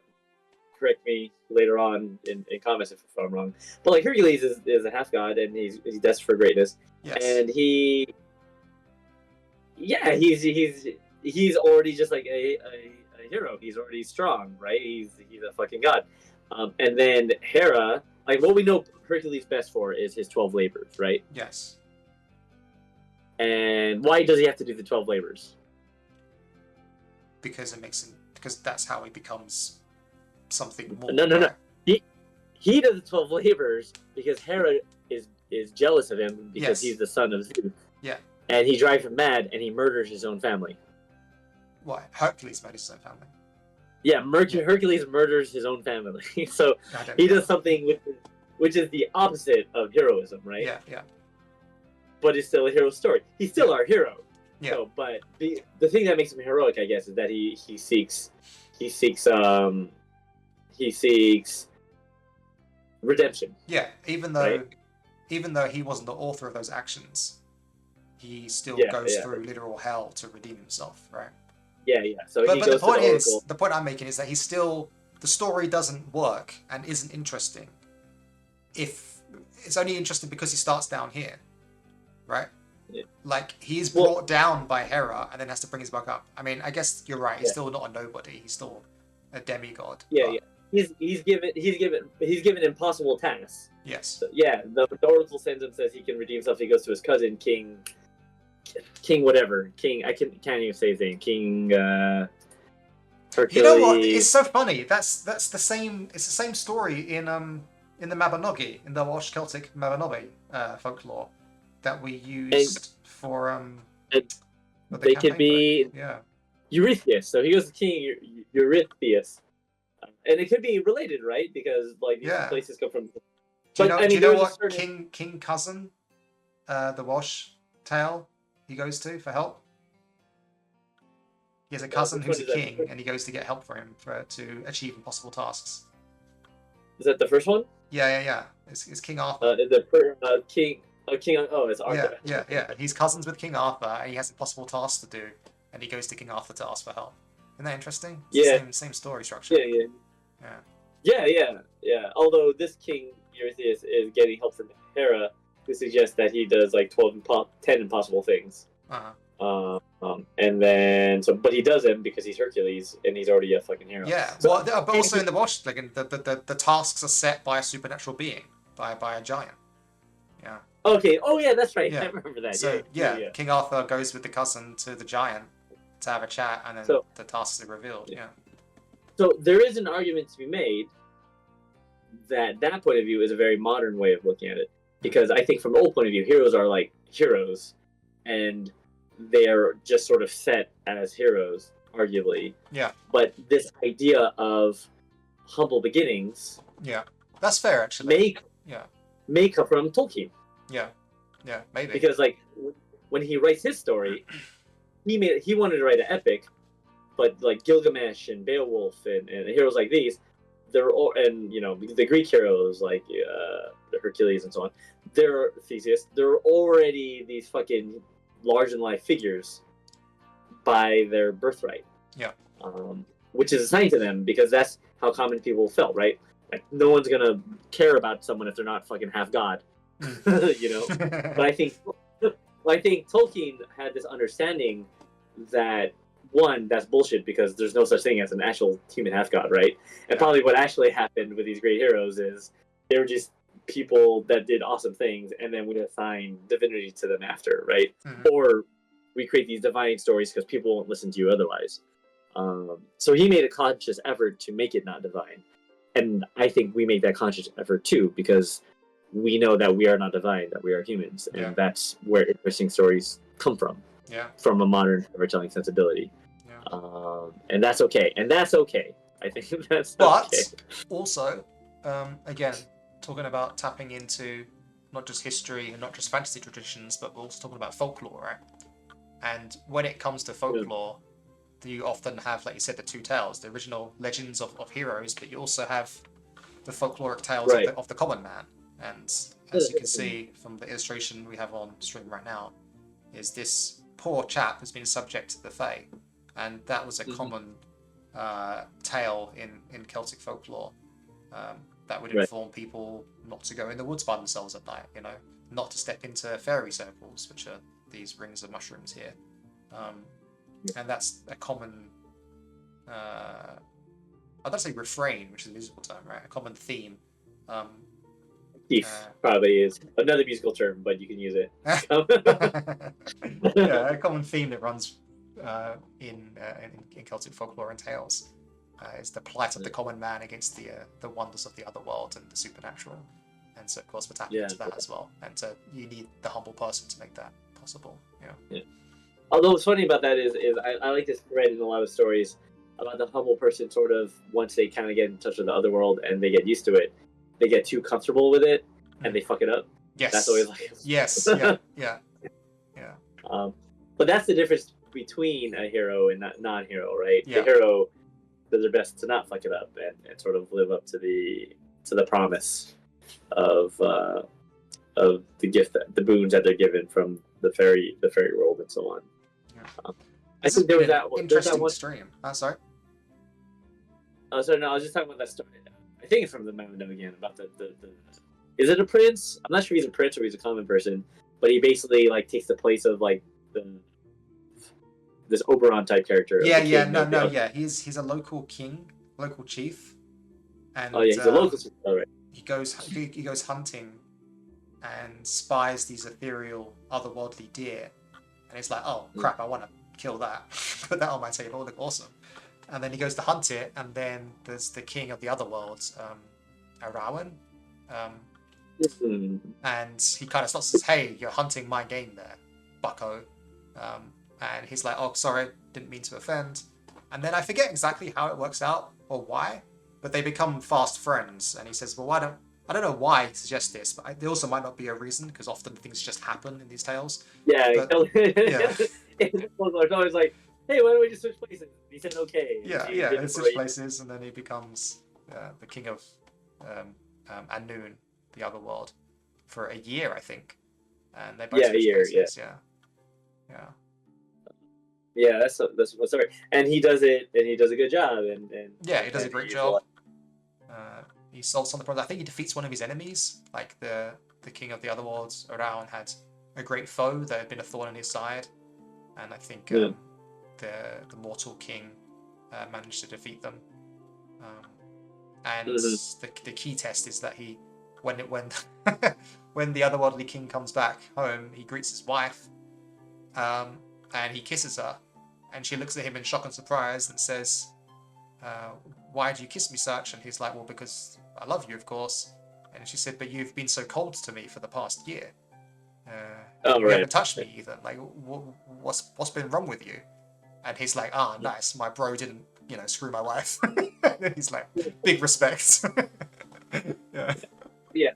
correct me later on in comments if I'm wrong, but, like, Hercules is a half god, and he's destined for greatness. Yes. And he's already just, like, a hero. He's already strong, right? He's a fucking god. And then Hera... Like, what we know Hercules best for is his 12 labors, right? Yes. And why does he have to do the 12 labors? Because that's how he becomes something more. No. He does the 12 labors because Hera is jealous of him because he's the son of Zeus. Yeah. And he drives him mad and he murders his own family. What? Hercules murders his own family? Yeah, Hercules murders his own family. So he does something which is the opposite of heroism, right? Yeah. But it's still a hero story. He's still our hero. Yeah. So, but the thing that makes him heroic, I guess, is that he seeks redemption. Yeah, even though he wasn't the author of those actions, he still goes through literal hell to redeem himself, right? Yeah. So but the point I'm making is that the story doesn't work and isn't interesting if it's only interesting because he starts down here, right? Yeah. Like, he's brought down by Hera and then has to bring his back up. I mean, I guess you're right. He's still not a nobody. He's still a demigod. Yeah. He's given impossible tasks. Yes. So, the oracle sends him, says he can redeem himself. He goes to his cousin, King whatever. I can't even say his name. King Hercules. You know what? It's so funny. That's the same. It's the same story in the Mabinogi, in the Welsh Celtic Mabinogi folklore that we used for they could be Eurystheus. So he goes to King Eurystheus, and it could be related, right? Because like these places come from. Do you know what King Cousin, the Welsh tale he goes to for help? He has a cousin who's a king, and he goes to get help for him to achieve impossible tasks. Is that the first one? Yeah. It's King Arthur. King. Oh, it's Arthur. Yeah. He's cousins with King Arthur, and he has impossible tasks to do, and he goes to King Arthur to ask for help. Isn't that interesting? It's the same story structure. Yeah. Although this King Eurystheus is getting help from Hera, who suggests that he does like 10 impossible things. And then but he does them because he's Hercules and he's already a fucking hero. Yeah. So, but also in the Welsh, like the tasks are set by a supernatural being, by a giant. Yeah. Okay. Oh yeah, that's right. I Yeah. remember that. So Yeah. King Arthur goes with the cousin to the giant to have a chat, and then So the tasks are revealed. Yeah. so there is an argument to be made that that point of view is a very modern way of looking at it, because I think from an old point of view, heroes are like heroes, and they're just sort of set as heroes, arguably. Yeah. But this idea of humble beginnings Yeah. That's fair, actually. Yeah. may come from Tolkien, Yeah. Yeah. Maybe. because like when he writes his story, he wanted to write an epic, but like Gilgamesh and Beowulf and heroes like these, they're all, and you know, the Greek heroes like Hercules and so on, they're Theseus, they're already these fucking large in life figures by their birthright. Yeah. Which is assigned to them because that's how common people felt, right? Like no one's gonna care about someone if they're not fucking half god, you know. But I think Tolkien had this understanding that one, that's bullshit because there's no such thing as an actual human half god, right? And probably what actually happened with these great heroes is they were just people that did awesome things, and then we assign divinity to them after, right? Or we create these divine stories because people won't listen to you otherwise. So he made a conscious effort to make it not divine, and I think we make that conscious effort too because we know that we are not divine, that we are humans, and that's where interesting stories come from. Yeah. From a modern storytelling sensibility. Yeah. And that's okay. I think that's but okay. Also, again, talking about tapping into not just history and not just fantasy traditions, but we're also talking about folklore, right? And when it comes to folklore, you often have, like you said, the two tales, the original legends of heroes, but you also have the folkloric tales of the common man. And as you can see from the illustration we have on stream right now, is this poor chap who's been subject to the Fae, and that was a common tale in Celtic folklore that would inform people not to go in the woods by themselves at night, you know, not to step into fairy circles, which are these rings of mushrooms here, and that's a common I'd not say refrain, which is a musical term, right? A common theme. Thief probably is another musical term, but you can use it. Yeah, a common theme that runs in Celtic folklore and tales is the plight of the common man against the wonders of the other world and the supernatural. And so, of course, we're tapping into that as well. And so you need the humble person to make that possible. Yeah. Although what's funny about that is I like this thread in a lot of stories about the humble person sort of, once they kind of get in touch with the other world and they get used to it, they get too comfortable with it and they fuck it up. Yes. That's always like... Yes, yeah. But that's the difference between a hero and non-hero, right? Yeah. The hero does their best to not fuck it up and sort of live up to the promise of the gift, the boons that they're given from the fairy world and so on. Yeah. I think there was that interesting one stream. Sorry. Oh, sorry, no, I was just talking about that story. I think it's from the Mando again about the is it a prince? I'm not sure if he's a prince or he's a common person, but he basically like takes the place of like this Oberon type character. Yeah. He's a local king, local chief, and he's a local chief. All right. He goes hunting and spies these ethereal, otherworldly deer, and he's like, oh crap, I want to kill that, put that on my table, look awesome. And then he goes to hunt it, and then there's the king of the other worlds, Avallen, and he kind of stops and says, hey, you're hunting my game there, bucko. And he's like, oh, sorry, didn't mean to offend. And then I forget exactly how it works out or why, but they become fast friends. And he says, well, I don't know why he suggests this, but there also might not be a reason, because often things just happen in these tales. Yeah, yeah. It's always like, hey, why don't we just switch places? He said okay. They switch places, and then he becomes the king of Annwn, the other world, for a year, I think. And they both switch places. Yeah, that's what's sorry. And he does it, and he does a good job. And he does a great job. He solves some of the problems. I think he defeats one of his enemies, like the king of the other worlds. Avallen had a great foe that had been a thorn in his side, and I think the mortal king managed to defeat them. And the key test is that when when the otherworldly king comes back home, he greets his wife, and he kisses her, and she looks at him in shock and surprise and says, "Why do you kiss me such?" And he's like, "Well, because I love you, of course." And she said, "But you've been so cold to me for the past year. You haven't touched me either. Like, what's been wrong with you?" And he's like, "Ah, nice. My bro didn't, screw my wife." And he's like, "Big respect." Yeah. Yeah.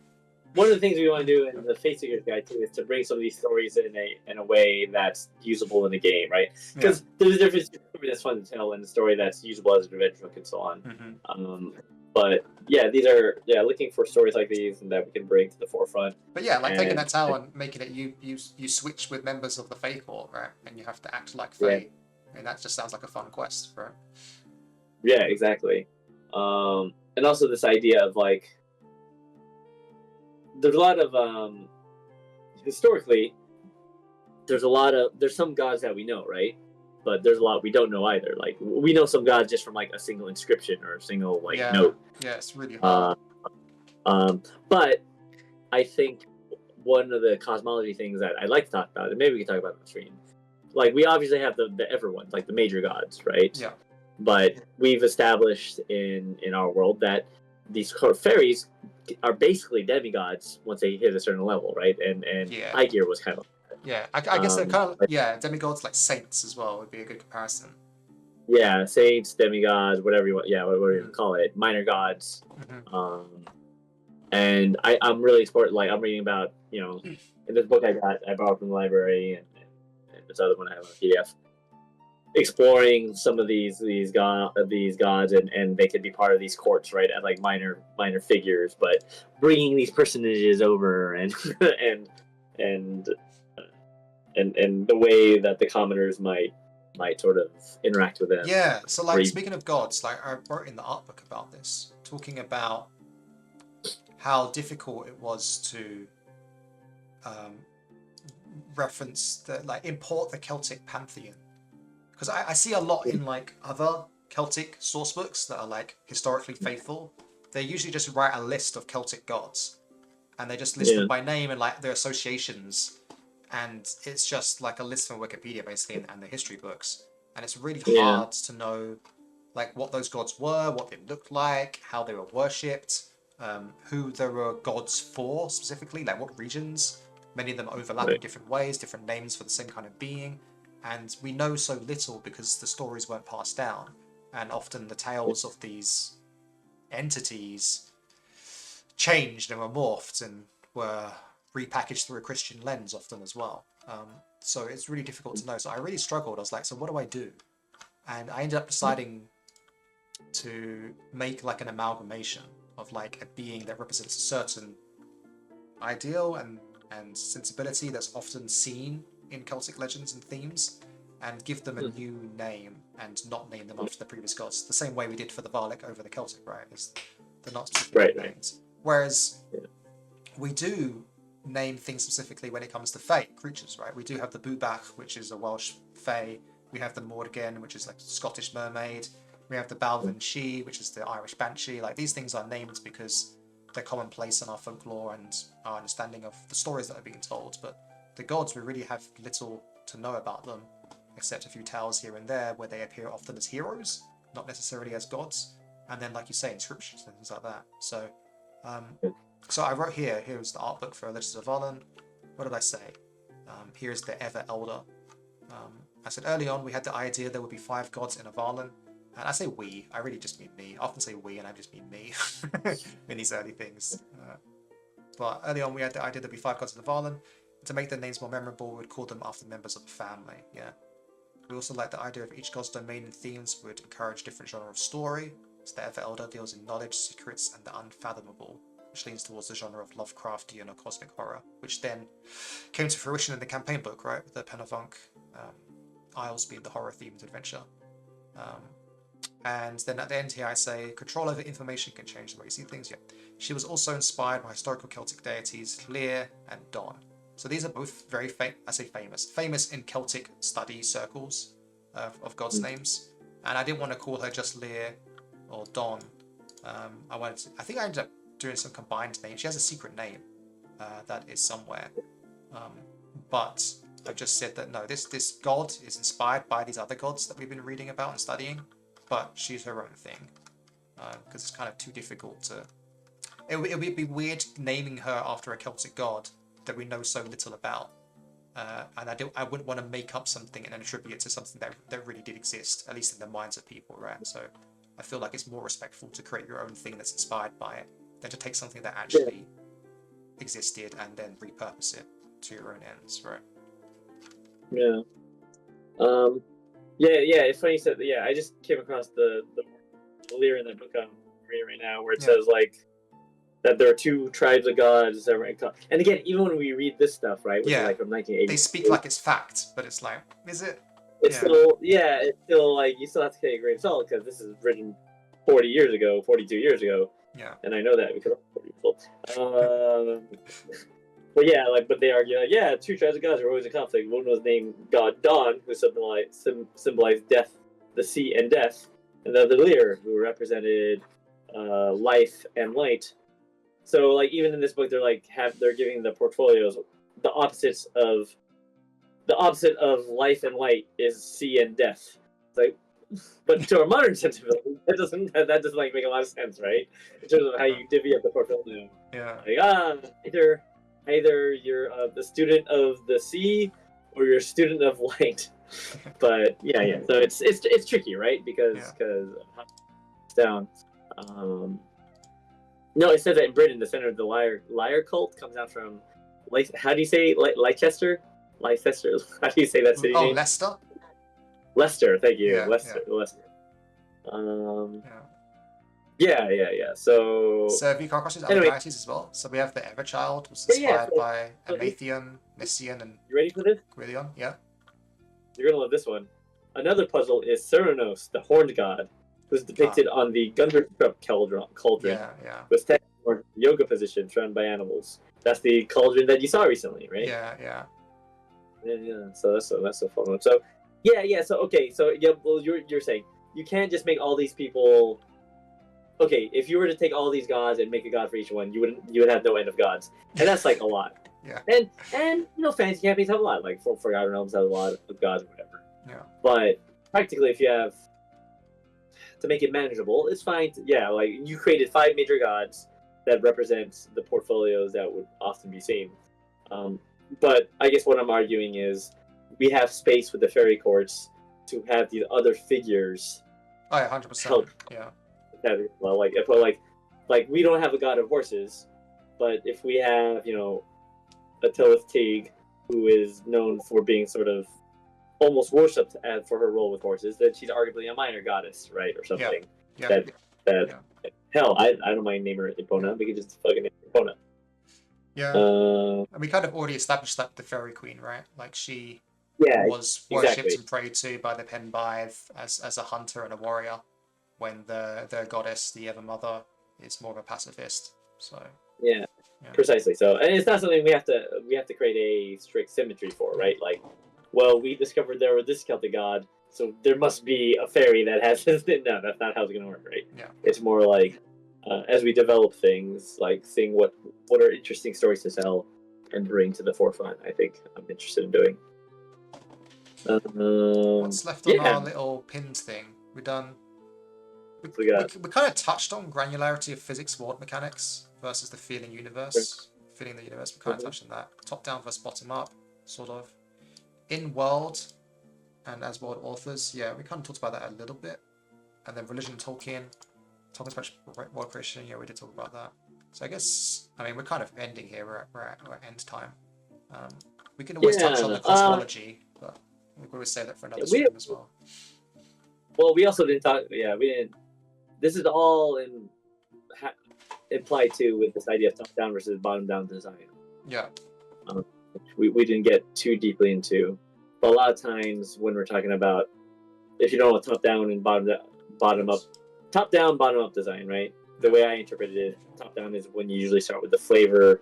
One of the things we want to do in the Faeseeker guide too is to bring some of these stories in a way that's usable in the game, right? Because there's a difference between a story that's fun to tell and a story that's usable as an adventure book and so on. Mm-hmm. But yeah, these are looking for stories like these and that we can bring to the forefront. But yeah, like taking that tale and making it you switch with members of the Fae Court, right? And you have to act like Fae. Yeah. I mean, that just sounds like a fun quest, right? Yeah, exactly. And also this idea of like, there's a lot of historically, there's some gods that we know, right? But there's a lot we don't know either. Like, we know some gods just from like a single inscription or a single note. Yeah, it's really hard. But I think one of the cosmology things that I'd like to talk about, and maybe we can talk about it on the stream, like, we obviously have the everyone, like the major gods, right? Yeah. But we've established in our world that these fairies are basically demigods once they hit a certain level, right? And Aegir was kind of I guess they're kind of demigods, like saints as well would be a good comparison. Yeah, saints, demigods, whatever you want. Yeah, whatever you call it, minor gods. Mm-hmm. And I'm really I'm reading about, in this book I borrowed from the library, and this other one I have on PDF, exploring some of these gods, and they could be part of these courts, right? At like minor figures, but bringing these personages over and and the way that the commoners might sort of interact with them. Yeah, so like, speaking of gods, like, I wrote in the art book about this, talking about how difficult it was to reference import the Celtic pantheon, because I see a lot in like other Celtic source books that are like historically faithful. They usually just write a list of Celtic gods, and they just list them by name and like their associations, and it's just like a list from Wikipedia basically, and the history books, and it's really hard to know like what those gods were, what they looked like, how they were worshipped, who there were gods for specifically, like what regions. Many of them overlap in different ways, different names for the same kind of being, and we know so little because the stories weren't passed down, and often the tales of these entities changed and were morphed and were repackaged through a Christian lens often as well. So it's really difficult to know. So I really struggled. I was like, so what do I do? And I ended up deciding to make like an amalgamation of like a being that represents a certain ideal and sensibility that's often seen in Celtic legends and themes, and give them a new name and not name them after the previous gods. The same way we did for the Valak over the Celtic, right? They're not specific names. Whereas we do name things specifically when it comes to Fae creatures, right? We do have the Bubach, which is a Welsh Fae. We have the Morrigan, which is like a Scottish mermaid. We have the Balvan She, which is the Irish Banshee. Like, these things are named because they're commonplace in our folklore and our understanding of the stories that are being told. But the gods, we really have little to know about them, except a few tales here and there where they appear often as heroes, not necessarily as gods. And then, like you say, inscriptions and things like that. So, so I wrote here's the art book for Legends of Avallen. What did I say? Here's the Ever Elder. I said early on we had the idea there would be 5 gods in Avallen. And I say we, I really just mean me. I often say we and I just mean me in these early things. But early on we had the idea there'd be 5 gods in Avallen. To make their names more memorable, we would call them after members of the family. Yeah. We also like the idea of each god's domain and themes would encourage different genre of story. So the Ever Elder deals in knowledge, secrets, and the unfathomable, which leans towards the genre of Lovecraftian or cosmic horror, which then came to fruition in the campaign book, right? With the Penavunk Isles being the horror-themed adventure. And then at the end here I say, control over information can change the way you see things. Yeah. She was also inspired by historical Celtic deities Lear and Don. So these are both very famous in Celtic study circles of gods' names. And I didn't want to call her just Lear or Don. I think I ended up doing some combined names. She has a secret name. that is somewhere. But I've just said that no, this god is inspired by these other gods that we've been reading about and studying, but she's her own thing, because it's kind of too difficult to. It would be weird naming her after a Celtic god that we know so little about, and I wouldn't want to make up something and then attribute it to something that really did exist, at least in the minds of people, right? So I feel like it's more respectful to create your own thing that's inspired by it than to take something that actually existed and then repurpose it to your own ends, right? Yeah. Yeah. It's funny you said that. Yeah, I just came across the lyric in that book I'm reading right now, where it says like that there are two tribes of gods that were. And again, even when we read this stuff, right, which is like from 1980, they speak like it's fact, but it's like, is it? It's still like you still have to take a grain of salt because this is written 42 years ago. Yeah. And I know that because I'm 40 years old. But they argue like, two tribes of gods are always in conflict. One was named God Dawn, who symbolized death, the sea and death, and the other Lear, who represented life and light. So like even in this book, they're giving the portfolios the opposite of life and light is sea and death. It's like, but to our modern sensibility, that doesn't like make a lot of sense, right? In terms of how you divvy up the portfolio. Yeah. Like either you're the student of the sea or you're a student of light. But yeah. So it's tricky, right? Because it's down. No, it says that in Britain, the center of the liar cult comes out from, like, how do you say Leicester? Leicester. How do you say that city name? Leicester. Leicester. Thank you. Yeah, Leicester. Yeah. So have you come across these other deities as well? So we have the Everchild, was inspired by Amathion, Nissian, and you ready for this? Gwilion. Yeah. You're gonna love this one. Another puzzle is Ceranos, the horned god, who's depicted on the Gunderstrup cauldron. With or yoga position surrounded by animals. That's the cauldron that you saw recently, right? Yeah. So that's a fun one. So you're saying you can't just make all these people. Okay, if you were to take all these gods and make a god for each one, you would have no end of gods, and that's like a lot. Yeah. And fantasy campaigns have a lot, like Forgotten Realms have a lot of gods or whatever. Yeah. But practically, if you have to make it manageable, it's fine. Like you created 5 major gods that represent the portfolios that would often be seen. But I guess what I'm arguing is we have space with the fairy courts to have these other figures. Oh, yeah, 100%. Help. Yeah. Well, like we don't have a god of horses, but if we have, Attila Teague, who is known for being sort of almost worshipped for her role with horses, then she's arguably a minor goddess, right, or something. Hell, I don't mind naming her Epona. We could just fucking name her Epona. Yeah. And we kind of already established that the Fairy Queen, right? Like she was worshipped and prayed to by the Penbythe as a hunter and a warrior, when the goddess, the Evermother, is more of a pacifist. So precisely. So, and it's not something we have to create a strict symmetry for, right? Like, well, we discovered there was this Celtic god, so there must be a fairy that has this. No, that's not how it's going to work, right? Yeah. It's more like as we develop things, like seeing what are interesting stories to tell and bring to the forefront. I think I'm interested in doing. What's left on our little pins thing? We done. We kind of touched on granularity of physics world mechanics versus the feeling universe. Feeling the universe, we kind of touched on that. Top down versus bottom up, sort of. In world and as world authors, we kind of talked about that a little bit. And then religion, Tolkien's world creation, we did talk about that. So I guess, we're kind of ending here. We're at end time. We can always touch on the cosmology, but we could always say that for another stream as well. Well, we also didn't talk. We didn't. This is all implied too with this idea of top-down versus bottom-down design. Yeah. We didn't get too deeply into, but a lot of times when we're talking about, if you don't know what top-down and bottom-up, top-down, bottom-up design, right? The way I interpreted it, top-down is when you usually start with the flavor,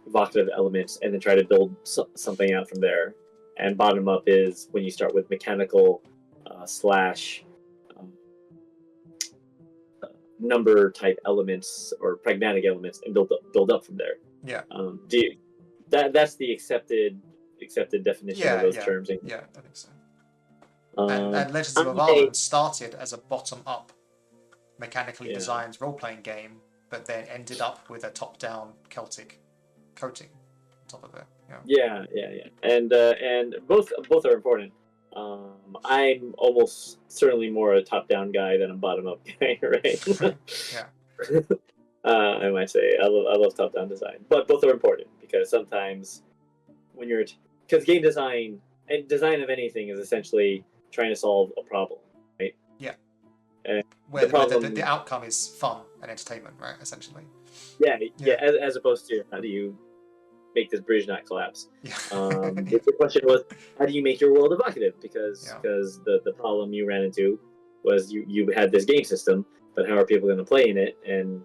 evocative elements, and then try to build something out from there. And bottom-up is when you start with mechanical slash number type elements or pragmatic elements and build up from there. Yeah. Do you, that's the accepted definition of those terms? Yeah, I think so. Um, And Legends of Avallen started as a bottom-up, mechanically designed role-playing game, but then ended up with a top-down Celtic coating on top of it. Yeah. And both are important. I'm almost certainly more a top-down guy than a bottom-up guy, right? Yeah. I might say I love top-down design, but both are important because sometimes when you're because game design and design of anything is essentially trying to solve a problem, right? Yeah. And Where the the outcome is fun and entertainment, right? Essentially. Yeah. As opposed to how do you make this bridge not collapse? Yeah. The question was, how do you make your world evocative? Because the problem you ran into was you had this game system, but how are people going to play in it? And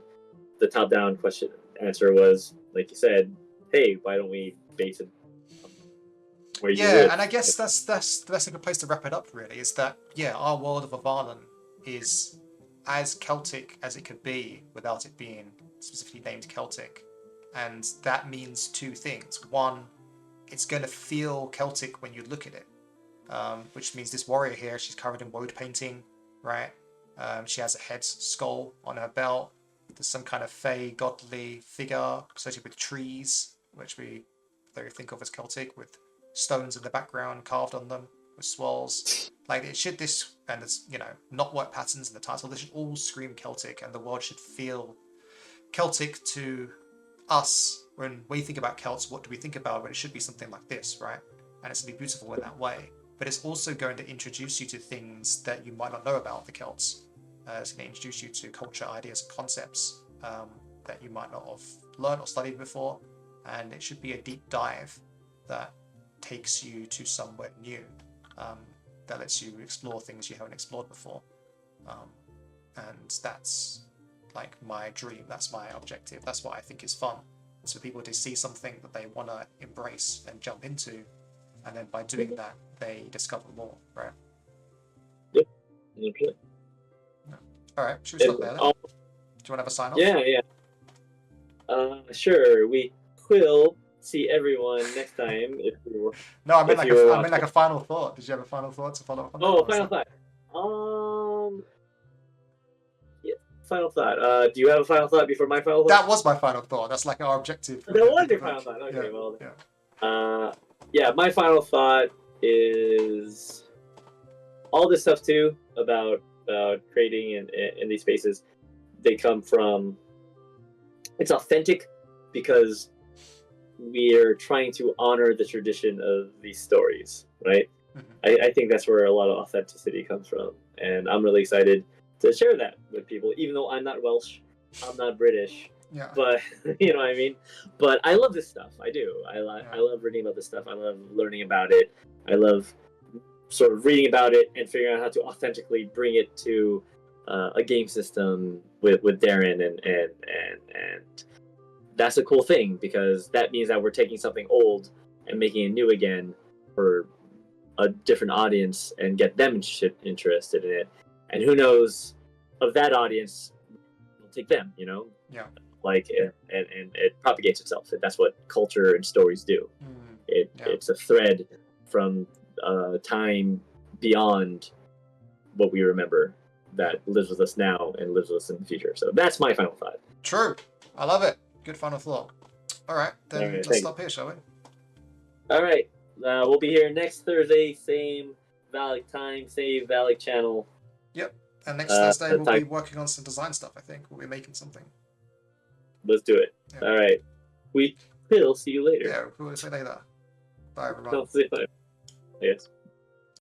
the top-down answer was, like you said, hey, why don't we base it where you live? And I guess that's a good place to wrap it up. Really, is that our world of Avallen is as Celtic as it could be without it being specifically named Celtic, and that means two things. One, it's going to feel Celtic when you look at it, which means this warrior here, she's covered in woad painting, right? She has a head skull on her belt. There's some kind of fey, godly figure associated with trees, which we think of as Celtic, with stones in the background carved on them with swirls. Like and there's knotwork patterns in the title. They should all scream Celtic, and the world should feel Celtic to us. When we think about Celts, what do we think about? But it should be something like this, right? And it's going to be beautiful in that way. But it's also going to introduce you to things that you might not know about the Celts. It's going to introduce you to culture, ideas, and concepts that you might not have learned or studied before. And it should be a deep dive that takes you to somewhere new, that lets you explore things you haven't explored before. And that's like my dream. That's my objective. That's what I think is fun. It's for people to see something that they want to embrace and jump into. And then by doing that, they discover more, right? Yep. Okay. All right, should we stop there then? Do you want to have a sign off? Yeah. Sure. We will see everyone next time. If we were. No, I meant like a final thought. Did you have a final thought to follow up on that? Oh, final thought. Yeah, final thought. Do you have a final thought before my final thought? That was my final thought. That's like our objective. That was your final thought. Okay, yeah. My final thought is all this stuff too about creating in these spaces. They come from. It's authentic because we are trying to honor the tradition of these stories, right? Mm-hmm. I think that's where a lot of authenticity comes from, and I'm really excited to share that with people. Even though I'm not Welsh, I'm not British, but you know what I mean. But I love this stuff. I do. I love reading about this stuff. I love learning about it. I love sort of reading about it and figuring out how to authentically bring it to a game system with Darren and that's a cool thing because that means that we're taking something old and making it new again for a different audience and get them interested in it. And who knows, of that audience, we'll take them, Like, and it propagates itself. That's what culture and stories do. It's a thread from time beyond what we remember that lives with us now and lives with us in the future. So that's my final thought. True. I love it. Good final thought. All right, then let's stop here, shall we? All right. We'll be here next Thursday, same Valak time, same Valak channel. Yep. And next Thursday we'll be working on some design stuff, I think. We'll be making something. Let's do it. Yeah. All right. We will see you later. Yeah, we'll see you later. Bye, everyone. I'll see you later. Yes.